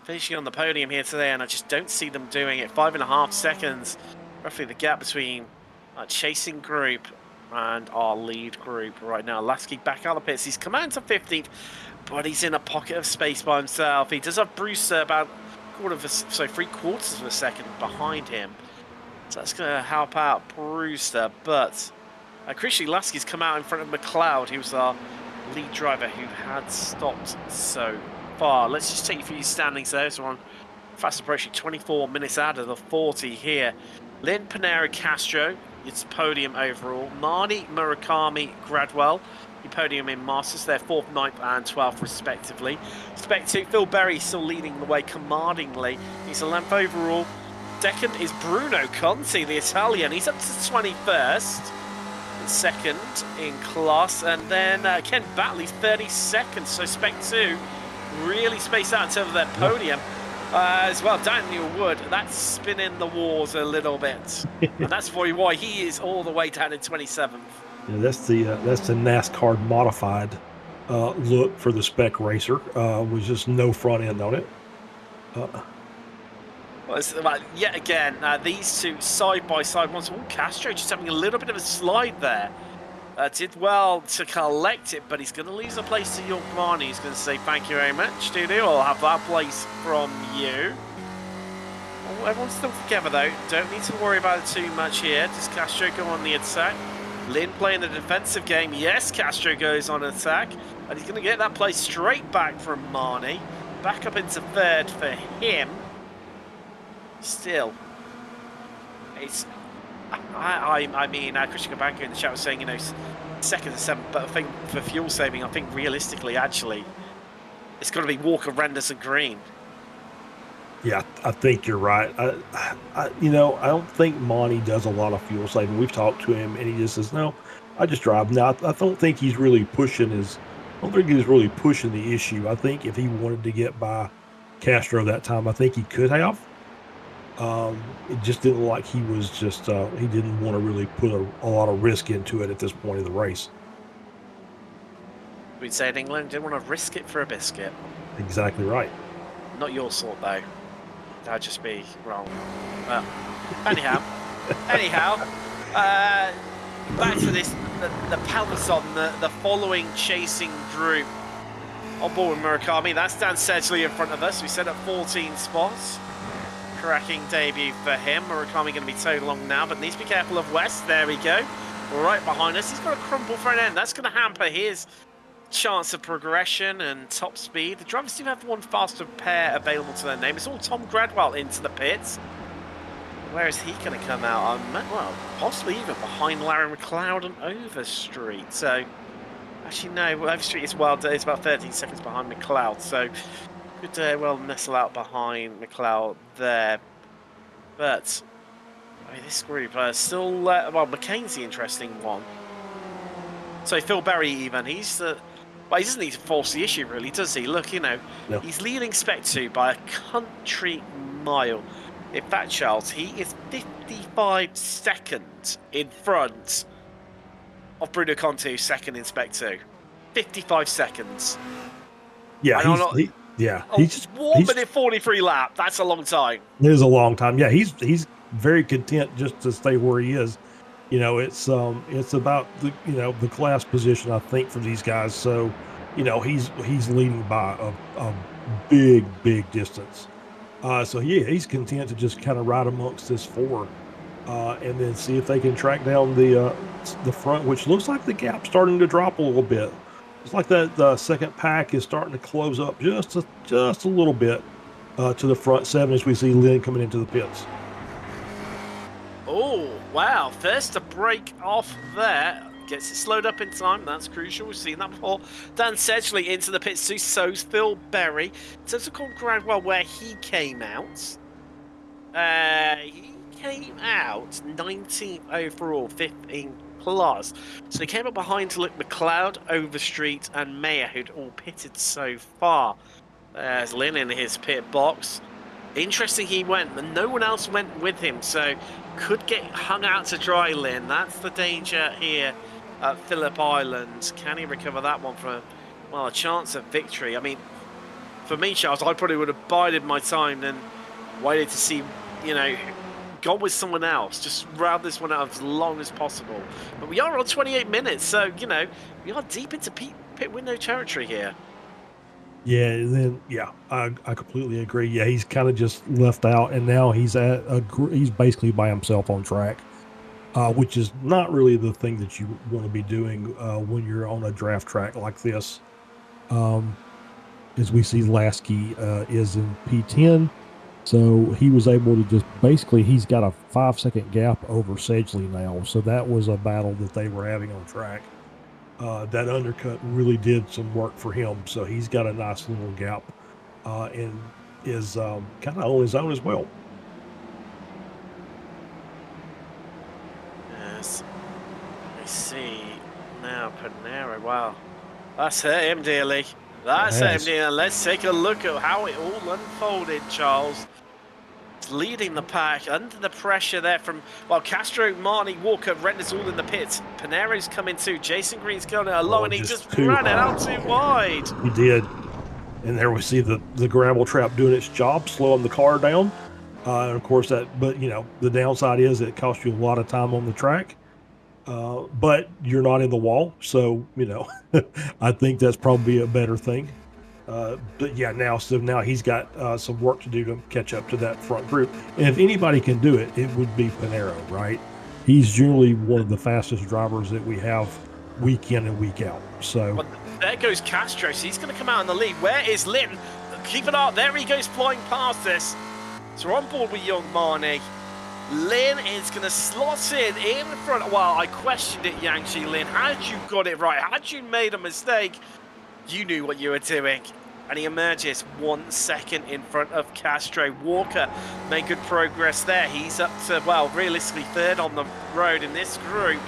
finishing on the podium here today. And I just don't see them doing it. 5.5 seconds, roughly the gap between our chasing group and our lead group right now. Lasky back out of the pits. He's come out to 15th, but he's in a pocket of space by himself. He does have Brewster about 3/4 of a second behind him. So that's going to help out Brewster. But crucially, Lasky's come out in front of McLeod, who's our lead driver who had stopped so far. Let's just take you through your standings there. So we're on fast approaching 24 minutes out of the 40 here. Lin, Panera, Castro, it's podium overall. Marnie, Murakami, Gradwell, you podium in Masters. They're 4th, 9th and 12th respectively. Spec 2, Phil Berry still leading the way commandingly. He's 11th overall. Second is Bruno Conti, the Italian. He's up to 21st. Second in class. And then Ken Batley's 32nd. So Spec 2 really spaced out in terms of their podium. As well, Daniel Wood, that's spinning the walls a little bit. And that's why he is all the way down in 27th. Yeah, that's the NASCAR modified look for the Spec Racer, with just no front end on it. Well, yet again, these two side by side. Castro just having a little bit of a slide there. Did well to collect it, but he's going to lose a place to York Marnie. He's going to say thank you very much, Dudu. I'll have that place from you. Oh, everyone's still together though. Don't need to worry about it too much here. Does Castro go on the attack? Lin playing the defensive game. Yes, Castro goes on attack, and he's going to get that place straight back from Marnie. Back up into 3rd for him. Still, it's. I mean, Christian Cabanco in the chat was saying, you know, second and 7th, but I think for fuel saving, I think realistically, actually, it's got to be Walker, Renders, and Green. Yeah, I think you're right. I don't think Monty does a lot of fuel saving. We've talked to him, and he just says, "No, I just drive." Now, I don't think he's really pushing I don't think he was really pushing the issue. I think if he wanted to get by Castro that time, I think he could have. It just didn't look like he was just he didn't want to really put a lot of risk into it at this point of the race. We'd say in England, didn't want to risk it for a biscuit. Exactly right. Not your sort, though. That'd just be wrong. Well, anyhow, back to this, the peloton, the following chasing group on board with Murakami. That's Dan Sedgley in front of us. We set up 14 spots. Cracking debut for him. Murakami going to be towed along now, but needs to be careful of West. There we go. Right behind us. He's got a crumple for an end. That's going to hamper his chance of progression and top speed. The drivers do have one faster pair available to their name. It's all Tom Gradwell into the pits. Where is he going to come out? Well, possibly even behind Larry McLeod and Overstreet. So, actually, no, Overstreet is it's about 13 seconds behind McLeod. So, could well nestle out behind McLeod there. But, I mean, this group still, well, McCain's the interesting one. So, Phil Berry, even, he's the. Well, he doesn't need to force the issue, really, does he? Look, no. He's leading Spec 2 by a country mile. In fact, Charles, he is 55 seconds in front of Bruno Conti, second in Spec 2. 55 seconds. Yeah, he's 1 minute 43 lap. That's a long time. It is a long time. Yeah, he's very content just to stay where he is. It's about the class position, I think, for these guys. So, he's leading by a big distance. So yeah, he's content to just kind of ride amongst this 4, and then see if they can track down the front, which looks like the gap's starting to drop a little bit. It's like that the second pack is starting to close up just a little bit to the front 7 as we see Lynn coming into the pits. Oh, wow. First to break off there. Gets it slowed up in time. That's crucial. We've seen that before. Dan Sedgley into the pits too. So's Phil Berry. In terms of Gradwell, where he came out. He came out 19th overall, 15 plus. So he came up behind to look McLeod, Overstreet, and Mayer, who'd all pitted so far. There's Lynn in his pit box. Interesting, he went, and no one else went with him, so could get hung out to dry, Lynn. That's the danger here at Phillip Island. Can he recover that one for, well, a chance of victory? I mean, for me, Charles, I probably would have bided my time and waited to see, gone with someone else. Just round this one out as long as possible. But we are on 28 minutes, so, we are deep into pit window territory here. Yeah, then I completely agree. Yeah, he's kind of just left out, and now he's he's basically by himself on track, which is not really the thing that you want to be doing when you're on a draft track like this. As we see, Lasky is in P10, so he was able to just basically he's got a 5-second gap over Sedgley now. So that was a battle that they were having on track. That undercut really did some work for him, so he's got a nice little gap and is kind of on his own as well. Yes, I see now Panera. Wow, that's hurt him dearly. That's hurt him dearly. Let's take a look at how it all unfolded, Charles. Leading the pack under the pressure there from, well, Castro, Marnie, Walker, Renders all in the pits. Panero's coming too. Jason Green's going along, and he just ran it out too wide. He did. And there we see the gravel trap doing its job, slowing the car down. And of course, the downside is it costs you a lot of time on the track. But you're not in the wall. So, I think that's probably a better thing. But yeah, now he's got some work to do to catch up to that front group. And if anybody can do it, it would be Panero, right? He's generally one of the fastest drivers that we have week in and week out. So well, there goes Castro. So he's going to come out in the lead. Where is Lynn? Keep an eye. There he goes flying past us. So we're on board with young Marnie. Lin is going to slot in front. Well, I questioned it, Yangshi Lin. Had you got it right? Had you made a mistake? You knew what you were doing. And he emerges 1 second in front of Castro. Walker made good progress there. He's up to, well, realistically third on the road in this group.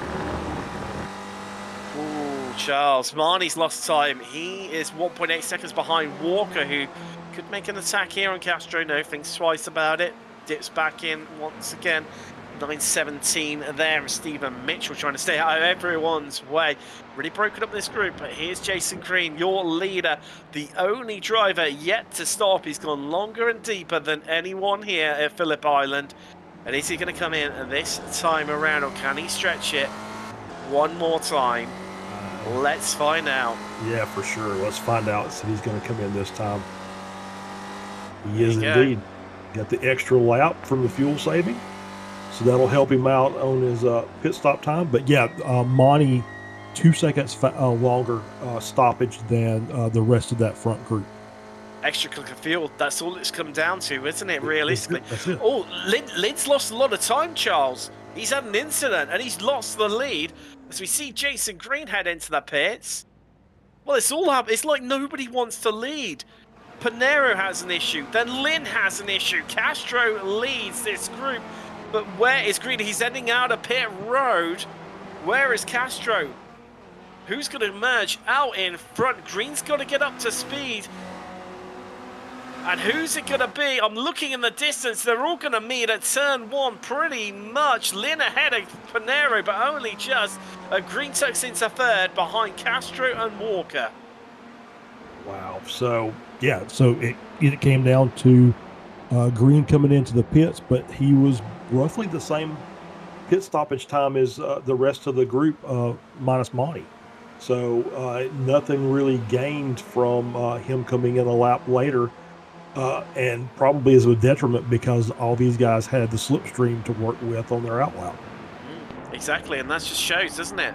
Ooh, Charles. Marnie's lost time. He is 1.8 seconds behind Walker, who could make an attack here on Castro. No, thinks twice about it. Dips back in once again. 9:17 there. Stephen Mitchell trying to stay out of everyone's way. Really broken up this group, but here's Jason Green, your leader, the only driver yet to stop. He's gone longer and deeper than anyone here at Phillip Island. And is he going to come in this time around, or can he stretch it one more time? Let's find out. Yeah, for sure. Let's find out if he's going to come in this time. He is indeed. Got the extra lap from the fuel saving, so that'll help him out on his pit stop time. But yeah, Monty, 2 seconds longer stoppage than the rest of that front group. Extra click of fuel, that's all it's come down to, isn't it, realistically? That's it. Oh, Lid's lost a lot of time, Charles. He's had an incident and he's lost the lead. As we see Jason Green head into the pits. Well, it's all up. It's like nobody wants to lead. Panero has an issue, then Lin has an issue. Castro leads this group, but where is Green? He's heading out of pit road. Where is Castro? Who's going to emerge out in front? Green's got to get up to speed. And who's it going to be? I'm looking in the distance. They're all going to meet at turn 1 pretty much. Lin ahead of Panero, but only just. Green tucks into third behind Castro and Walker. Wow. So, yeah, so it came down to Green coming into the pits, but he was roughly the same pit stoppage time as the rest of the group, minus Monty. So nothing really gained from him coming in a lap later, and probably is a detriment because all these guys had the slipstream to work with on their out lap. Exactly, and that just shows, doesn't it?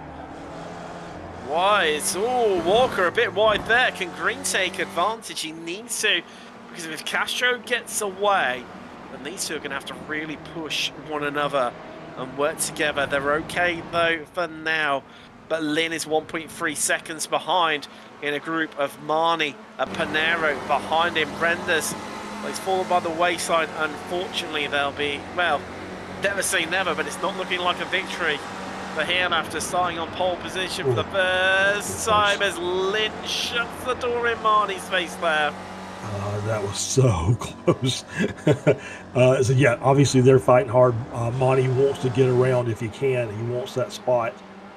Wide. Oh, Walker a bit wide there. Can Green take advantage? He needs to, because if Castro gets away, then these two are going to have to really push one another and work together. They're okay, though, for now. But Lin is 1.3 seconds behind in a group of Marnie and Panero behind him. Renders, well, he's fallen by the wayside. Unfortunately, they'll be, well, never say never, but it's not looking like a victory for him after starting on pole position for the first time as Lin shuts the door in Marnie's face there. That was so close. So yeah, obviously they're fighting hard. Monty wants to get around if he can. He wants that spot.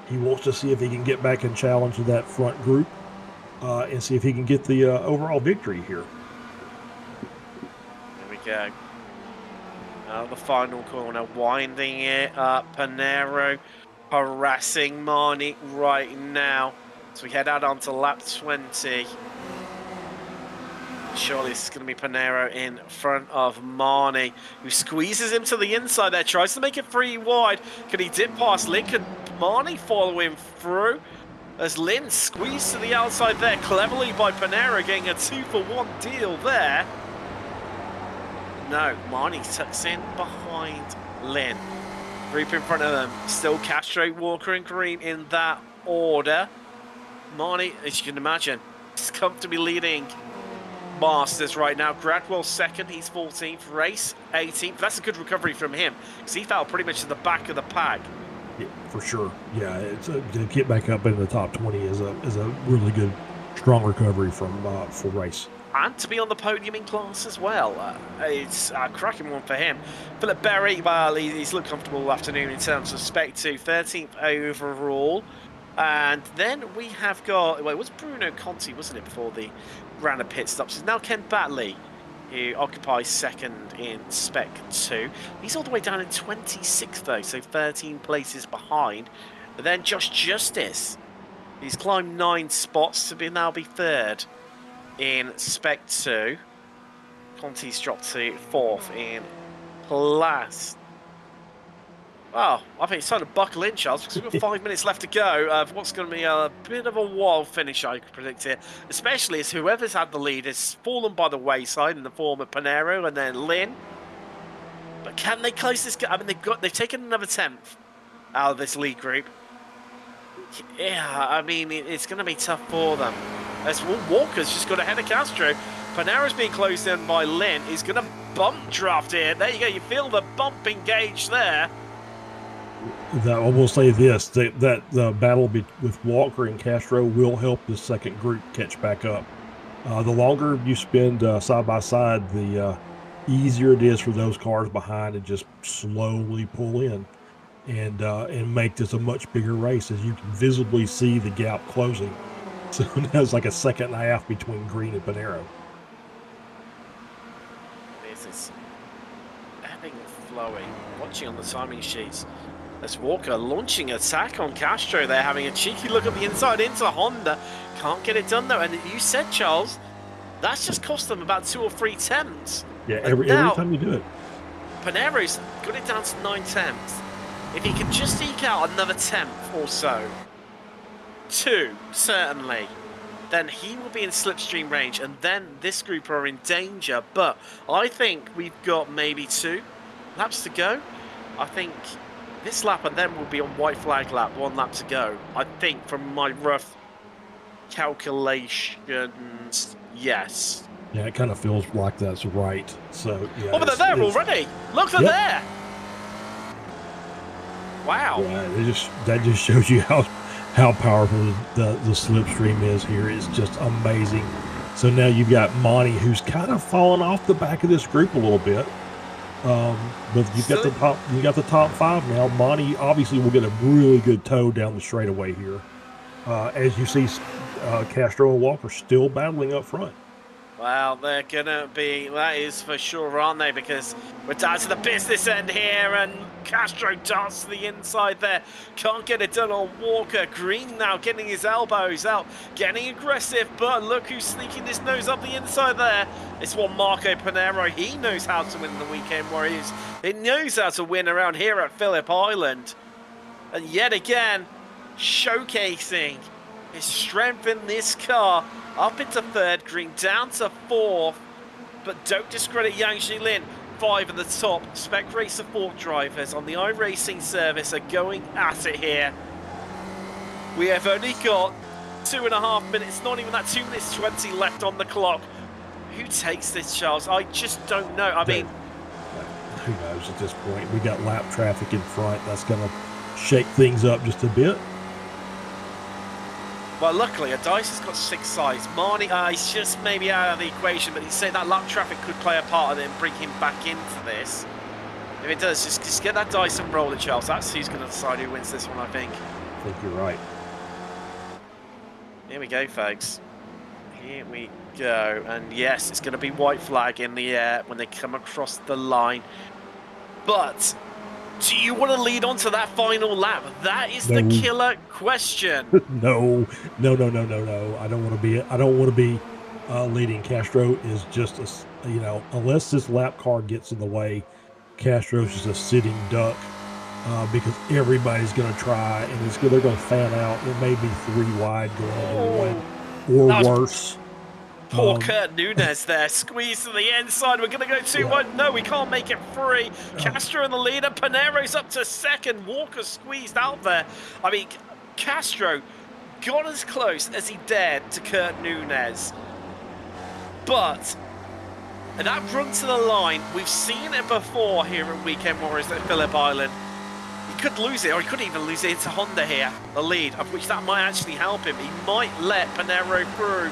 He wants to see if he can get back and challenge that front group and see if he can get the overall victory here. Here we go. The final corner, winding it up. Panero harassing Marnie right now. So we head out onto lap 20. Surely this is going to be Panero in front of Marnie, who squeezes him to the inside there, tries to make it 3 wide. Can he dip past Lin? Can Marnie follow him through? As Lin squeezed to the outside there, cleverly by Panero, getting a 2-for-1 deal there. No, Marnie tucks in behind Lin. Group in front of them. Still Castro, Walker and Green in that order. Marnie, as you can imagine, is comfortably leading Masters right now. Gradwell second, he's 14th. Race 18th. That's a good recovery from him because he fell pretty much to the back of the pack. Yeah, for sure. Yeah, it's to get back up into the top 20 is a really good, strong recovery from for Race. And to be on the podium in class as well. It's a cracking one for him. Philip Berry, well, he's looked comfortable all afternoon in terms of Spec 2, 13th overall. And then we have got, well, it was Bruno Conti, wasn't it, before the round of pit stops. It's now Ken Batley, who occupies second in Spec 2. He's all the way down in 26th, though, so 13 places behind. But then Josh Justice, he's climbed 9 spots to now be third in Spec 2. Conti's dropped to 4th in class. Well, I think it's time to buckle in, Charles, because we've got 5 minutes left to go. What's going to be a bit of a wild finish, I could predict here. Especially as whoever's had the lead has fallen by the wayside in the form of Panero and then Lin. But can they close this gap? I mean, they've taken another 10th out of this lead group. Yeah, I mean, it's going to be tough for them. As Walker's just got ahead of Castro. Panero's being closed in by Lynn. He's going to bump draft here. There you go. You feel the bump engage there. I will say this, that the battle with Walker and Castro will help the second group catch back up. The longer you spend side by side, the easier it is for those cars behind to just slowly pull in and make this a much bigger race, as you can visibly see the gap closing. So now it's like a second and a half between Green and Panero. This is ebbing and flowing. Watching on the timing sheets. As Walker launching attack on Castro. They're having a cheeky look at the inside into Honda. Can't get it done though. And you said, Charles, that's just cost them about 2 or 3 tenths. Yeah, every time you do it. Panero's got it down to 9 tenths. If he can just eke out another 10th or so, 2 certainly, then he will be in slipstream range, and then this group are in danger. But I think we've got maybe 2 laps to go. I think this lap and then will be on white flag lap, 1 lap to go. I think from my rough calculations, yes. Yeah, it kind of feels like that's right. So yeah. Oh, but they're there already. Look, they're there. Wow. Yeah, that just shows you how powerful the slipstream is here. It's just amazing. So now you've got Monty, who's kind of fallen off the back of this group a little bit. But you got the top 5 now. Monty obviously will get a really good tow down the straightaway here. As you see, Castro and Walker still battling up front. Well, they're gonna be, that is for sure, aren't they? Because we're down to the business end here, and Castro darts to the inside there. Can't get it done on Walker. Green now getting his elbows out, getting aggressive, but look who's sneaking his nose up the inside there. It's one Marco Panero. He knows how to win the Weekend Warriors. He knows how to win around here at Phillip Island. And yet again, showcasing his strength in this car. Up into 3rd, Green down to 4th, but don't discredit Yang Jilin. 5 at the top. Spec Race support drivers on the iRacing service are going at it here. We have only got 2.5 minutes, not even that, 2 minutes 20 left on the clock. Who takes this, Charles? I just don't know. I mean, who knows at this point? We got lap traffic in front. That's going to shake things up just a bit. Well, luckily, Dice has got 6 sides. Marnie, he's just maybe out of the equation, but he's saying that lap traffic could play a part of it and bring him back into this. If it does, just get that dice and roll it, Charles. That's who's going to decide who wins this one, I think. I think you're right. Here we go, folks. Here we go. And yes, it's going to be white flag in the air when they come across the line. But do you want to lead on to that final lap? That is the killer question. No. I don't want to be leading. Castro is just unless this lap car gets in the way, Castro's just a sitting duck because everybody's going to try, and they're going to fan out. It may be 3 wide going into 1 or worse. Poor Kurt Nunez there, squeezed to the inside. We're going to go 2-1. No, we can't make it free. Castro in the leader. Panero's up to 2nd. Walker squeezed out there. I mean, Castro got as close as he dared to Kurt Nunez. But that run to the line, we've seen it before here at Weekend Warriors at Phillip Island. He could lose it, or he could even lose it into Honda here, the lead, of which that might actually help him. He might let Panero through.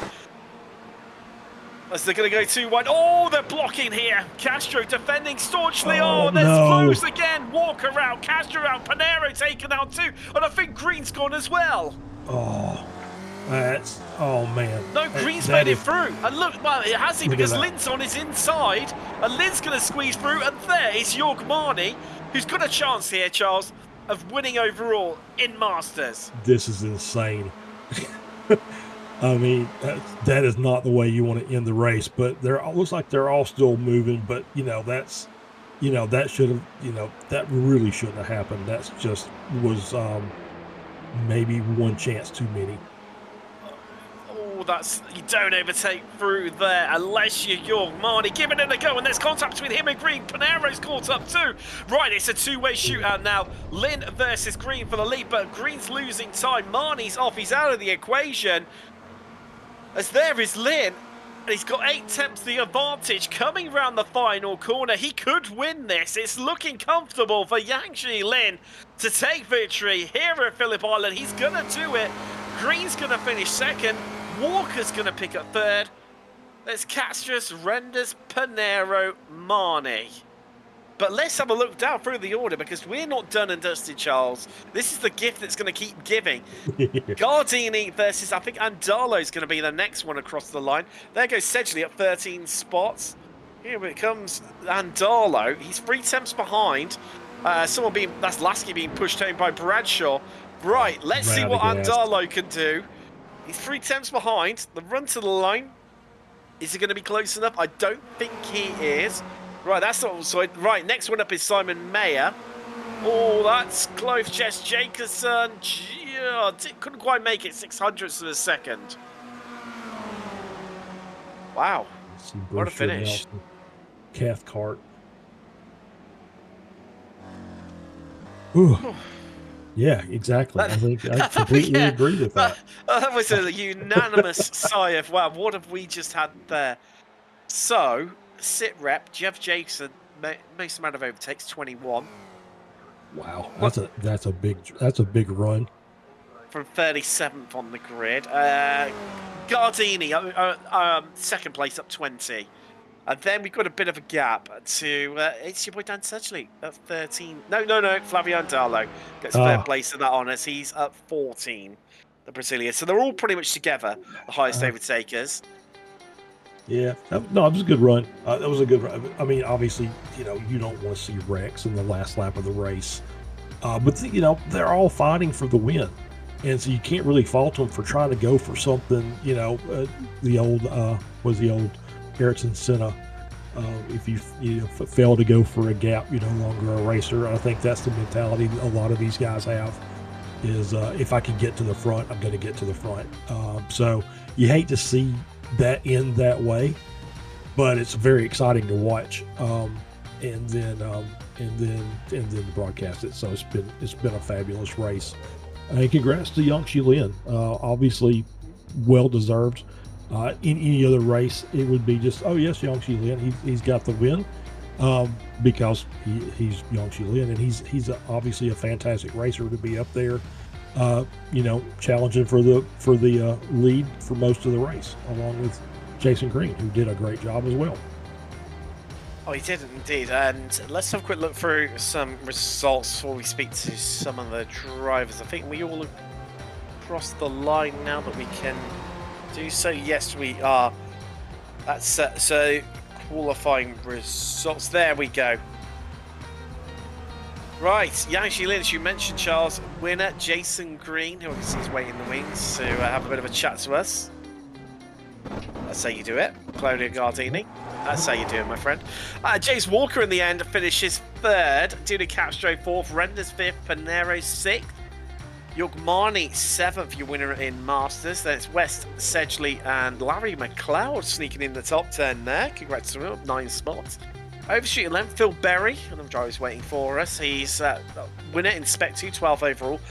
As they're going to go 2-1. Oh, they're blocking here. Castro defending staunchly. Oh, they're close again. Walker out, Castro out, Panero taken out too. And I think Green's gone as well. Oh, man. No, Green's made it through. And look, well, it has he, because Lynn's on his inside. And Lynn's going to squeeze through. And there is Jorg Marnie, who's got a chance here, Charles, of winning overall in Masters. This is insane. I mean, that is not the way you want to end the race, but it looks like they're all still moving, but, that should have, that really shouldn't have happened. That's just was maybe one chance too many. Oh, that's you don't overtake through there unless you're Marnie giving it a go, and there's contact between him and Green. Panero's caught up too. Right, it's a two-way shootout now. Lynn versus Green for the lead, but Green's losing time. Marnie's off, he's out of the equation. As there is Lynn, and he's got 8 tenths the advantage coming round the final corner. He could win this. It's looking comfortable for Yangshi Lin to take victory here at Phillip Island. He's going to do it. Green's going to finish second. Walker's going to pick up third. There's Castros, Renders, Panero, Marnie. But let's have a look down through the order, because we're not done and dusted, Charles. This is the gift that's going to keep giving. Gardini versus, I think, Andalo's going to be the next one across the line. There goes Sedgley at 13 spots. Here it comes Andalo. He's 3 tenths behind. That's Lasky being pushed home by Bradshaw. Right, let's see what Andalo can do. He's 3 tenths behind. The run to the line. Is he going to be close enough? I don't think he is. Right, that's not also right. Next one up is Simon Mayer. Oh, that's close. Jess Jacobson. Couldn't quite make it. 600ths of a second. Wow. What a finish. Cathcart. Ooh. Yeah, exactly. I think I completely agree with that. That was a unanimous sigh of, wow, what have we just had there? So, sit rep, Jeff Jason, most amount of overtakes, 21. Wow, that's a big run. From 37th on the grid. Gardini, second place up 20. And then we've got a bit of a gap to, it's your boy Dan Sedgley at 13. No, Flavio Andalo gets third place in that honours. He's at 14, the Brazilian. So they're all pretty much together, the highest overtakers. Yeah, no, it was a good run. That was a good run. I mean, obviously, you don't want to see wrecks in the last lap of the race. But, they're all fighting for the win. And so you can't really fault them for trying to go for something, the old Ericsson Senna. If you fail to go for a gap, you're no longer a racer. I think that's the mentality a lot of these guys have, is if I can get to the front, I'm going to get to the front. So you hate to see that end that way, but it's very exciting to watch, and then broadcast it. So it's been a fabulous race, and congrats to Yangshi Lin. Obviously, well deserved. In any other race, it would be just, oh yes, Yangshi Lin, he's got the win, because he's Yangshi Lin, and he's obviously a fantastic racer to be up there. Challenging for the lead for most of the race, along with Jason Green, who did a great job as well. Oh, he did indeed. And let's have a quick look through some results before we speak to some of the drivers. I think we all across the line now that we can do so. Yes, we are. That's so qualifying results. There we go. Right, Yangshi Lin, as you mentioned, Charles, winner Jason Green, who I can see is waiting in the wings to have a bit of a chat to us. That's how you do it. Claudio Gardini, that's how you do it, my friend. Jace Walker in the end finishes third. Duna Capstro fourth, Renders fifth, Panero sixth. Yogmani seventh, your winner in Masters. Then it's West, Sedgley, and Larry McLeod sneaking in the top 10 there. Congrats to him, up 9 spots. Overshooting length, Phil Berry, another driver's waiting for us. He's winner in Spec 2, 12 overall.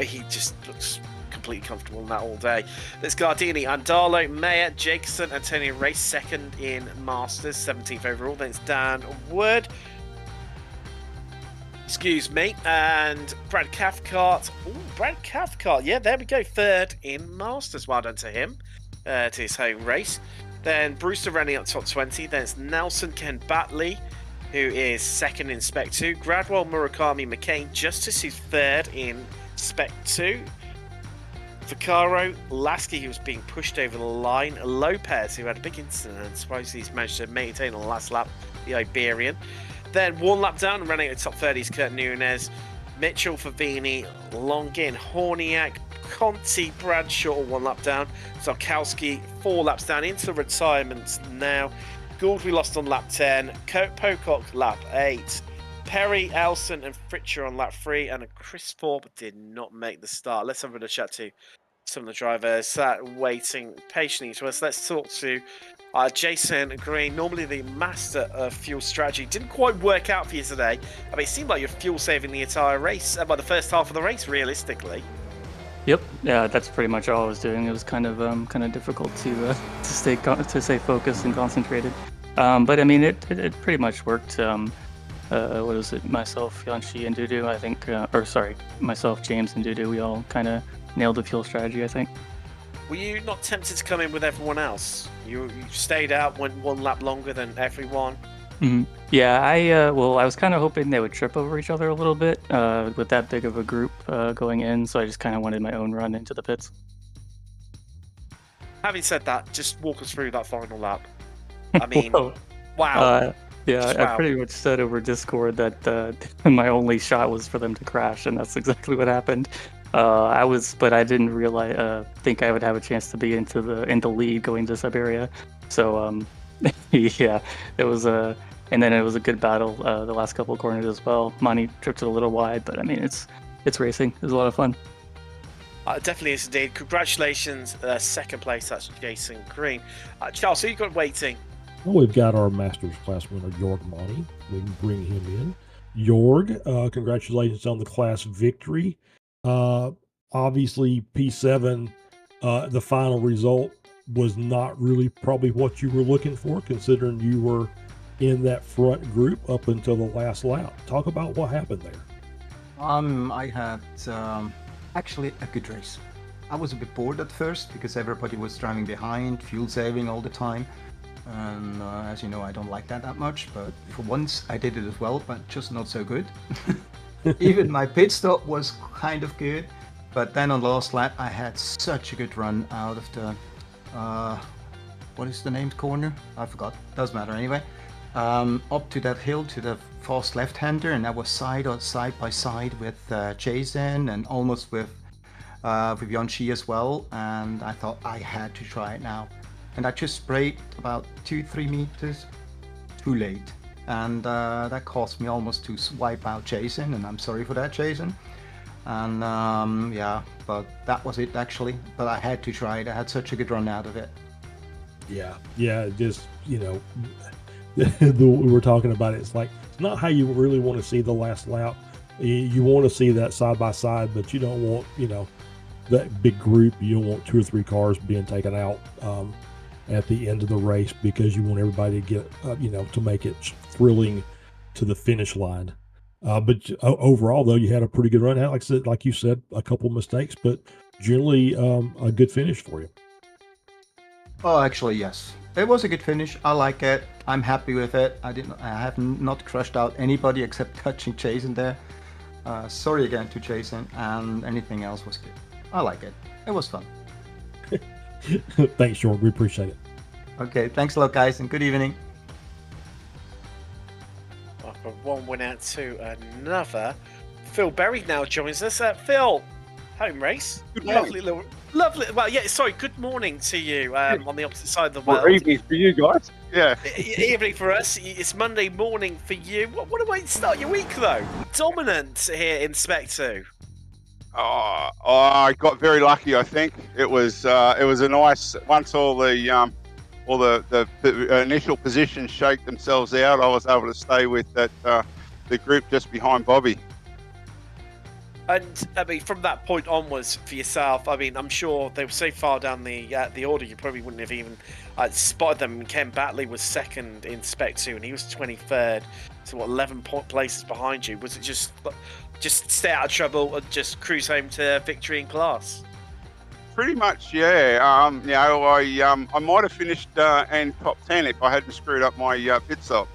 He just looks completely comfortable in that all day. There's Gardini, Andalo, Mayer, Jacobson, Antonio Race, second in Masters, 17th overall. Then it's Dan Wood. Excuse me. And Brad Cathcart. Ooh, Brad Cathcart. Yeah, there we go. Third in Masters. Well done to him. To his home race. Then Brewster running up top 20. Then it's Nelson Ken Batley, who is second in Spec 2. Gradwell, Murakami, McCain, Justice, who's third in Spec 2. Vaccaro, Lasky, who was being pushed over the line. Lopez, who had a big incident, and suppose he's managed to maintain on the last lap, the Iberian. Then one lap down, running at top 30 is Kurt Nunez. Mitchell, Favini, Longin, Horniak, Conti, Bradshaw, one lap down. Zarkowski, 4 laps down into retirement now. Gould we lost on lap 10. Pocock, lap 8. Perry, Elson, and Fritcher on lap 3. And Chris Thorpe did not make the start. Let's have a chat to some of the drivers waiting patiently to us. Let's talk to Jason Green, normally the master of fuel strategy. Didn't quite work out for you today. I mean, it seemed like you're fuel saving the entire race, by the first half of the race, realistically. Yep, yeah, that's pretty much all I was doing. It was kind of difficult to stay focused and concentrated. But I mean, it pretty much worked. What is it? Myself, Yanshi, and Dudu, I think, myself, James, and Dudu, we all kind of nailed the fuel strategy, I think. Were you not tempted to come in with everyone else? You stayed out, went one lap longer than everyone. Mm-hmm. Yeah, I was kind of hoping they would trip over each other a little bit with that big of a group going in, so I just kind of wanted my own run into the pits. Having said that, just walk us through that final lap. I mean, wow. Wow. I pretty much said over Discord that my only shot was for them to crash, and that's exactly what happened. But I didn't realize think I would have a chance to be in the lead going to Siberia. So yeah, it was and then it was a good battle the last couple of corners as well. Monty tripped it a little wide, but I mean it's racing. It was a lot of fun. Definitely is indeed. Congratulations, second place. That's Jason Green. Charles, who you got waiting? Well, we've got our Masters class winner, Jorg Monty. We can bring him in. Jorg, congratulations on the class victory. Obviously, P7, the final result was not really probably what you were looking for, considering you were in that front group up until the last lap. Talk about what happened there. I had actually a good race. I was a bit bored at first because everybody was driving behind, fuel saving all the time. And as you know, I don't like that much, but for once I did it as well, but just not so good. Even my pit stop was kind of good, but then on the last lap I had such a good run out of the what is the named corner? I forgot, doesn't matter anyway. Up to that hill to the fast left-hander, and I was side by side with Jason and almost with Yanshi as well, and I thought I had to try it now. And I just sprayed about 2-3 meters too late, and that cost me almost to wipe out Jason, and I'm sorry for that, Jason. And yeah, but that was it actually. But I had to try it. I had such a good run out of it. Yeah, just, you know, we were talking about it. It's like, it's not how you really want to see the last lap. You want to see that side by side, but you don't want, you know, that big group. You don't want 2 or 3 cars being taken out at the end of the race, because you want everybody to get, you know, to make it thrilling to the finish line. But overall, though, you had a pretty good run. Like you said, a couple mistakes, but generally a good finish for you. Oh, actually, yes. It was a good finish. I like it. I'm happy with it. I have not crushed out anybody except touching Jason there. Sorry again to Jason, and anything else was good. I like it. It was fun. Thanks, Jorg. We appreciate it. Okay, thanks a lot, guys, and good evening. Well, from one winner to another, Phil Berry now joins us. Phil, home race. Lovely. Well, yeah. Sorry. Good morning to you on the opposite side of the world. Or evening for you guys. Yeah. Evening for us. It's Monday morning for you. What a way to start your week, though. Dominant here in Spec 2. I got very lucky. I think it was a nice, once all the initial positions shake themselves out, I was able to stay with that the group just behind Bobby. And I mean, from that point onwards for yourself, I mean, I'm sure they were so far down the order, you probably wouldn't have even spotted them. Ken Batley was second in Spec 2, and he was 23rd. So what, 11 places behind you? Was it just stay out of trouble and just cruise home to victory in class? Pretty much, yeah. You know, I might have finished in top 10 if I hadn't screwed up my pit stop.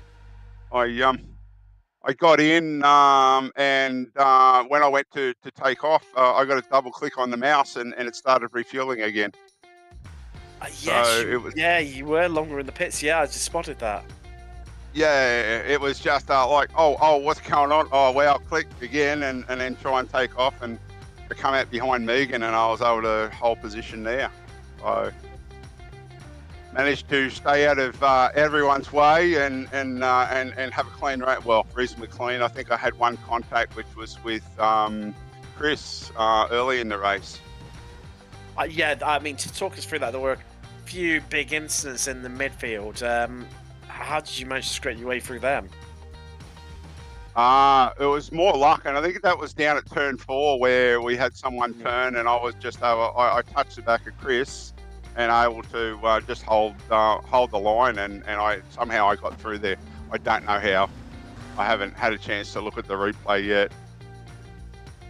I got in, and when I went to take off, I got a double click on the mouse, and it started refueling again. Yes, so you were longer in the pits. Yeah, I just spotted that. Yeah, it was just like, oh, what's going on? Oh, well, click again, and then try and take off, and to come out behind Megan, and I was able to hold position there. So managed to stay out of everyone's way and have a clean rate. Well, reasonably clean. I think I had one contact, which was with Chris early in the race. Yeah, I mean, to talk us through that, there were a few big incidents in the midfield. How did you manage to scrape your way through them? It was more luck, and I think that was down at turn 4 where we had someone turn, and I was just I touched the back of Chris, and able to just hold the line, and I somehow got through there. I don't know how. I haven't had a chance to look at the replay yet.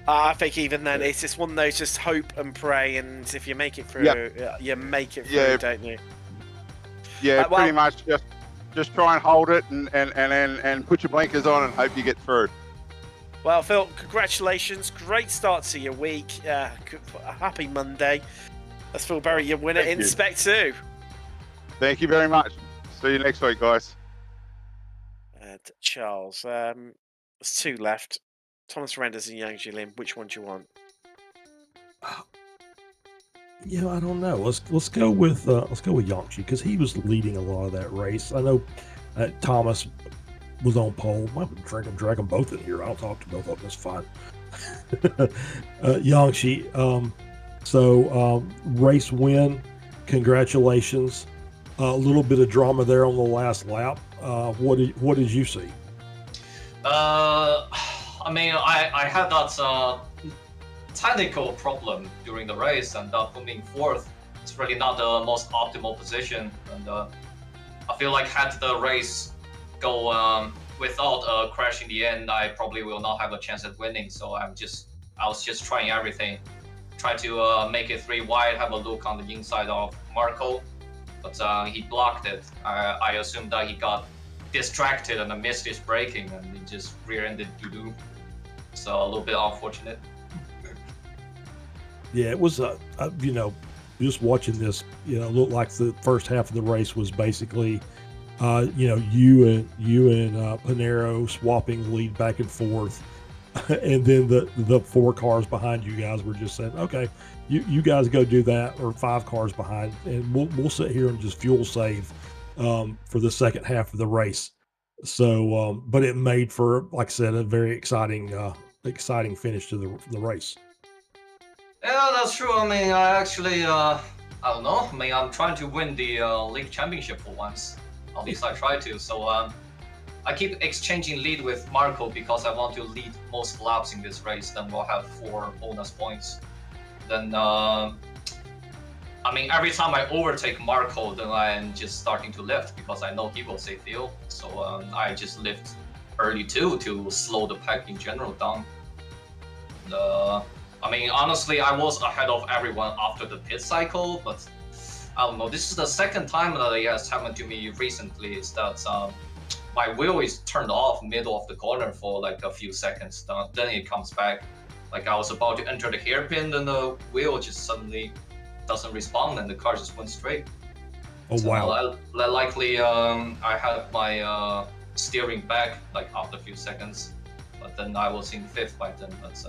I think even then, it's just one of those just hope and pray, and if you make it through, you make it through, don't you? Yeah, pretty much just try and hold it and put your blinkers on and hope you get through. Well, Phil, congratulations. Great start to your week. Happy Monday. Let's Phil Berry, your winner in Spec 2. Thank you very much. See you next week, guys. And Charles, there's 2 left. Thomas Renders and Yang Jilin. Which one do you want? Yeah, I don't know. Let's go with Yangshi because he was leading a lot of that race. I know Thomas was on pole. Might drag them both in here. I'll talk to both of them. It's fine. Yangshi. So race win. Congratulations. A little bit of drama there on the last lap. What did you see? I mean, I had that technical problem during the race, and coming fourth, it's really not the most optimal position. And I feel like had the race go without a crash in the end, I probably will not have a chance at winning. So I was just trying everything, try to make it 3 wide, have a look on the inside of Marco, but he blocked it. I assumed that he got distracted and missed his braking, and he just rear-ended doo-doo. So a little bit unfortunate. Yeah, it was, just watching this, looked like the first half of the race was basically, you and Panero swapping the lead back and forth. And then the 4 cars behind you guys were just saying, okay, you guys go do that, or 5 cars behind, and we'll sit here and just fuel save for the second half of the race. So, but it made for, like I said, a very exciting finish to the race. Yeah, that's true. I mean, I actually, I don't know. I mean, I'm trying to win the league championship for once. At least I try to. So, I keep exchanging lead with Marco because I want to lead most laps in this race. Then we'll have 4 bonus points. Then, I mean, every time I overtake Marco, then I'm just starting to lift because I know he will say fuel. So I just lift early too to slow the pack in general down. And, I mean, honestly, I was ahead of everyone after the pit cycle, but I don't know. This is the second time that it has happened to me recently. Is that my wheel is turned off middle of the corner for like a few seconds. Then it comes back. Like I was about to enter the hairpin, and the wheel just suddenly doesn't respond, and the car just went straight. Oh, so wow. Likely, I had my steering back like after a few seconds, but then I was in 5th by then. But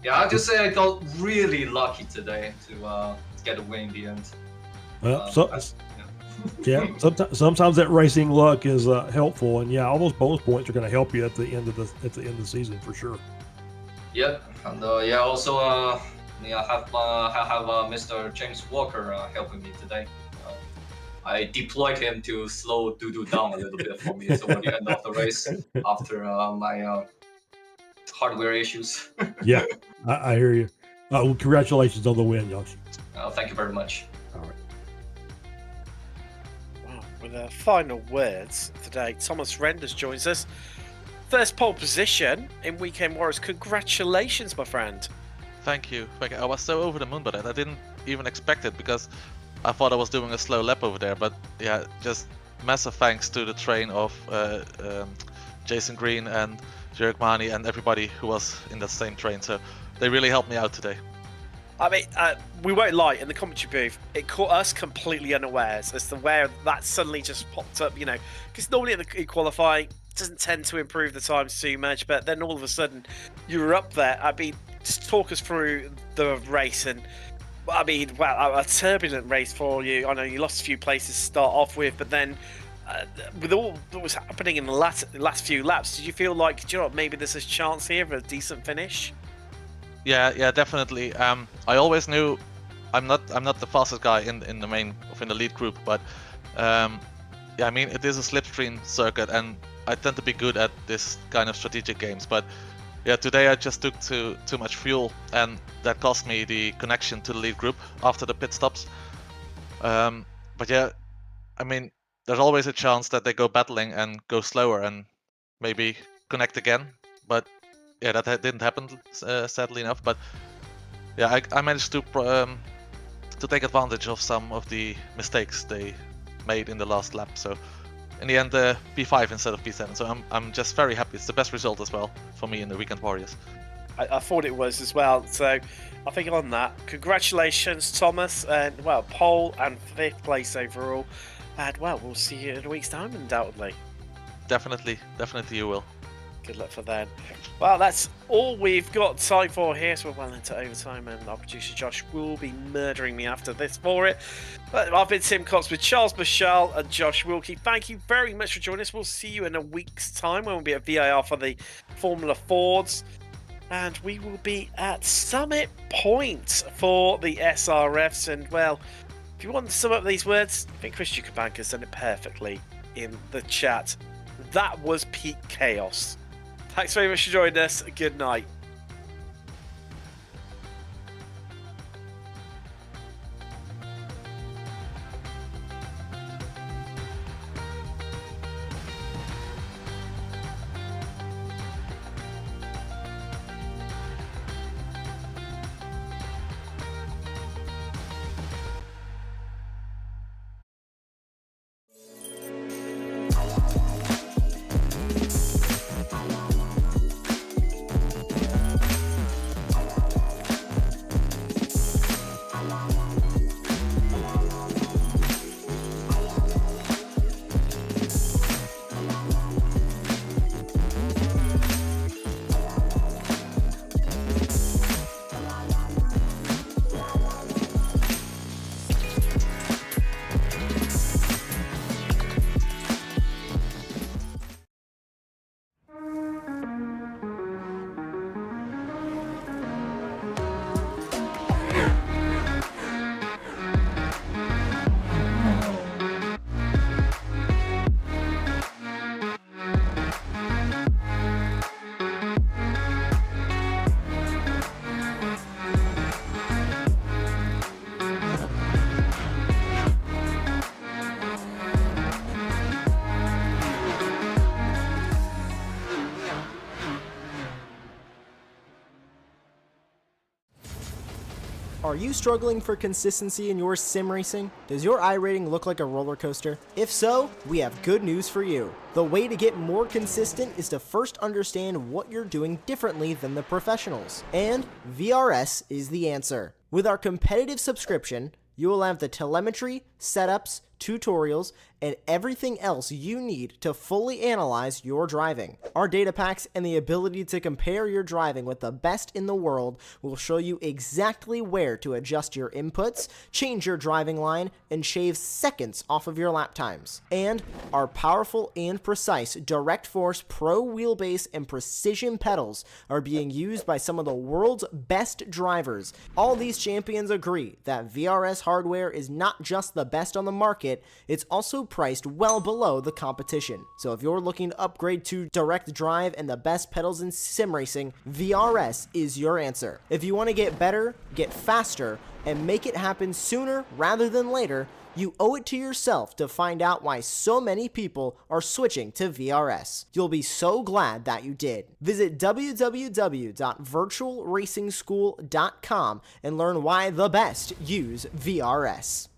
yeah, I just say I got really lucky today to get a win in the end. Well, sometimes that racing luck is helpful, and all those bonus points are going to help you at the end of the season for sure. Yep, and also I have Mr. James Walker helping me today. I deployed him to slow Doodoo down a little bit for me at the end of the race after my hardware issues. Yeah, I hear you. Well, congratulations on the win, Yoshi. Thank you very much. All right. Well, with the final words today, Thomas Renders joins us. First pole position in Weekend Warriors. Congratulations, my friend. Thank you. I was so over the moon by that. I didn't even expect it because I thought I was doing a slow lap over there. But yeah, just massive thanks to the train of Jason Green and Jörg Mani and everybody who was in that same train. So they really helped me out today. I mean, we won't lie, in the commentary booth, it caught us completely unawares as to where that suddenly just popped up, because normally in the qualifying, doesn't tend to improve the times too much, but then all of a sudden you were up there. I mean, just talk us through the race, and I mean, wow, a turbulent race for you. I know you lost a few places to start off with, but then with all that was happening in the last few laps, did you feel like, do you know what, maybe there's a chance here for a decent finish? Yeah, definitely. I always knew I'm not the fastest guy in the lead group, but yeah, I mean, it is a slipstream circuit, and I tend to be good at this kind of strategic games. But yeah, today I just took too much fuel, and that cost me the connection to the lead group after the pit stops. But yeah, I mean, there's always a chance that they go battling and go slower and maybe connect again. But yeah, that didn't happen, sadly enough. But yeah, I managed to take advantage of some of the mistakes they made in the last lap. So in the end, P5 instead of P7. So I'm just very happy. It's the best result as well for me in the Weekend Warriors. I thought it was as well. So I think on that, congratulations, Thomas, and well, pole and 5th place overall. And well, we'll see you in a week's time, undoubtedly. Definitely you will. Good luck for then. Well, that's all we've got time for here, so we're well into overtime, and our producer Josh will be murdering me after this for it. But I've been Tim Cox with Charles Bashal and Josh Wilkie. Thank you very much for joining us. We'll see you in a week's time when we'll be at VIR for the Formula Fords. And we will be at Summit Point for the SRFs. And well, if you want to sum up these words, I think Christian Kabanka's done it perfectly in the chat. That was peak chaos. Thanks very much for joining us. Good night. Are you struggling for consistency in your sim racing? Does your iRating look like a roller coaster? If so, we have good news for you. The way to get more consistent is to first understand what you're doing differently than the professionals. And VRS is the answer. With our competitive subscription, you will have the telemetry, setups, tutorials, and everything else you need to fully analyze your driving. Our data packs and the ability to compare your driving with the best in the world will show you exactly where to adjust your inputs, change your driving line, and shave seconds off of your lap times. And our powerful and precise Direct Force Pro wheelbase and precision pedals are being used by some of the world's best drivers. All these champions agree that VRS hardware is not just the best on the market, it's also priced well below the competition. So if you're looking to upgrade to direct drive and the best pedals in sim racing, VRS is your answer. If you want to get better, get faster, and make it happen sooner rather than later, you owe it to yourself to find out why so many people are switching to VRS. You'll be so glad that you did. Visit www.virtualracingschool.com and learn why the best use VRS.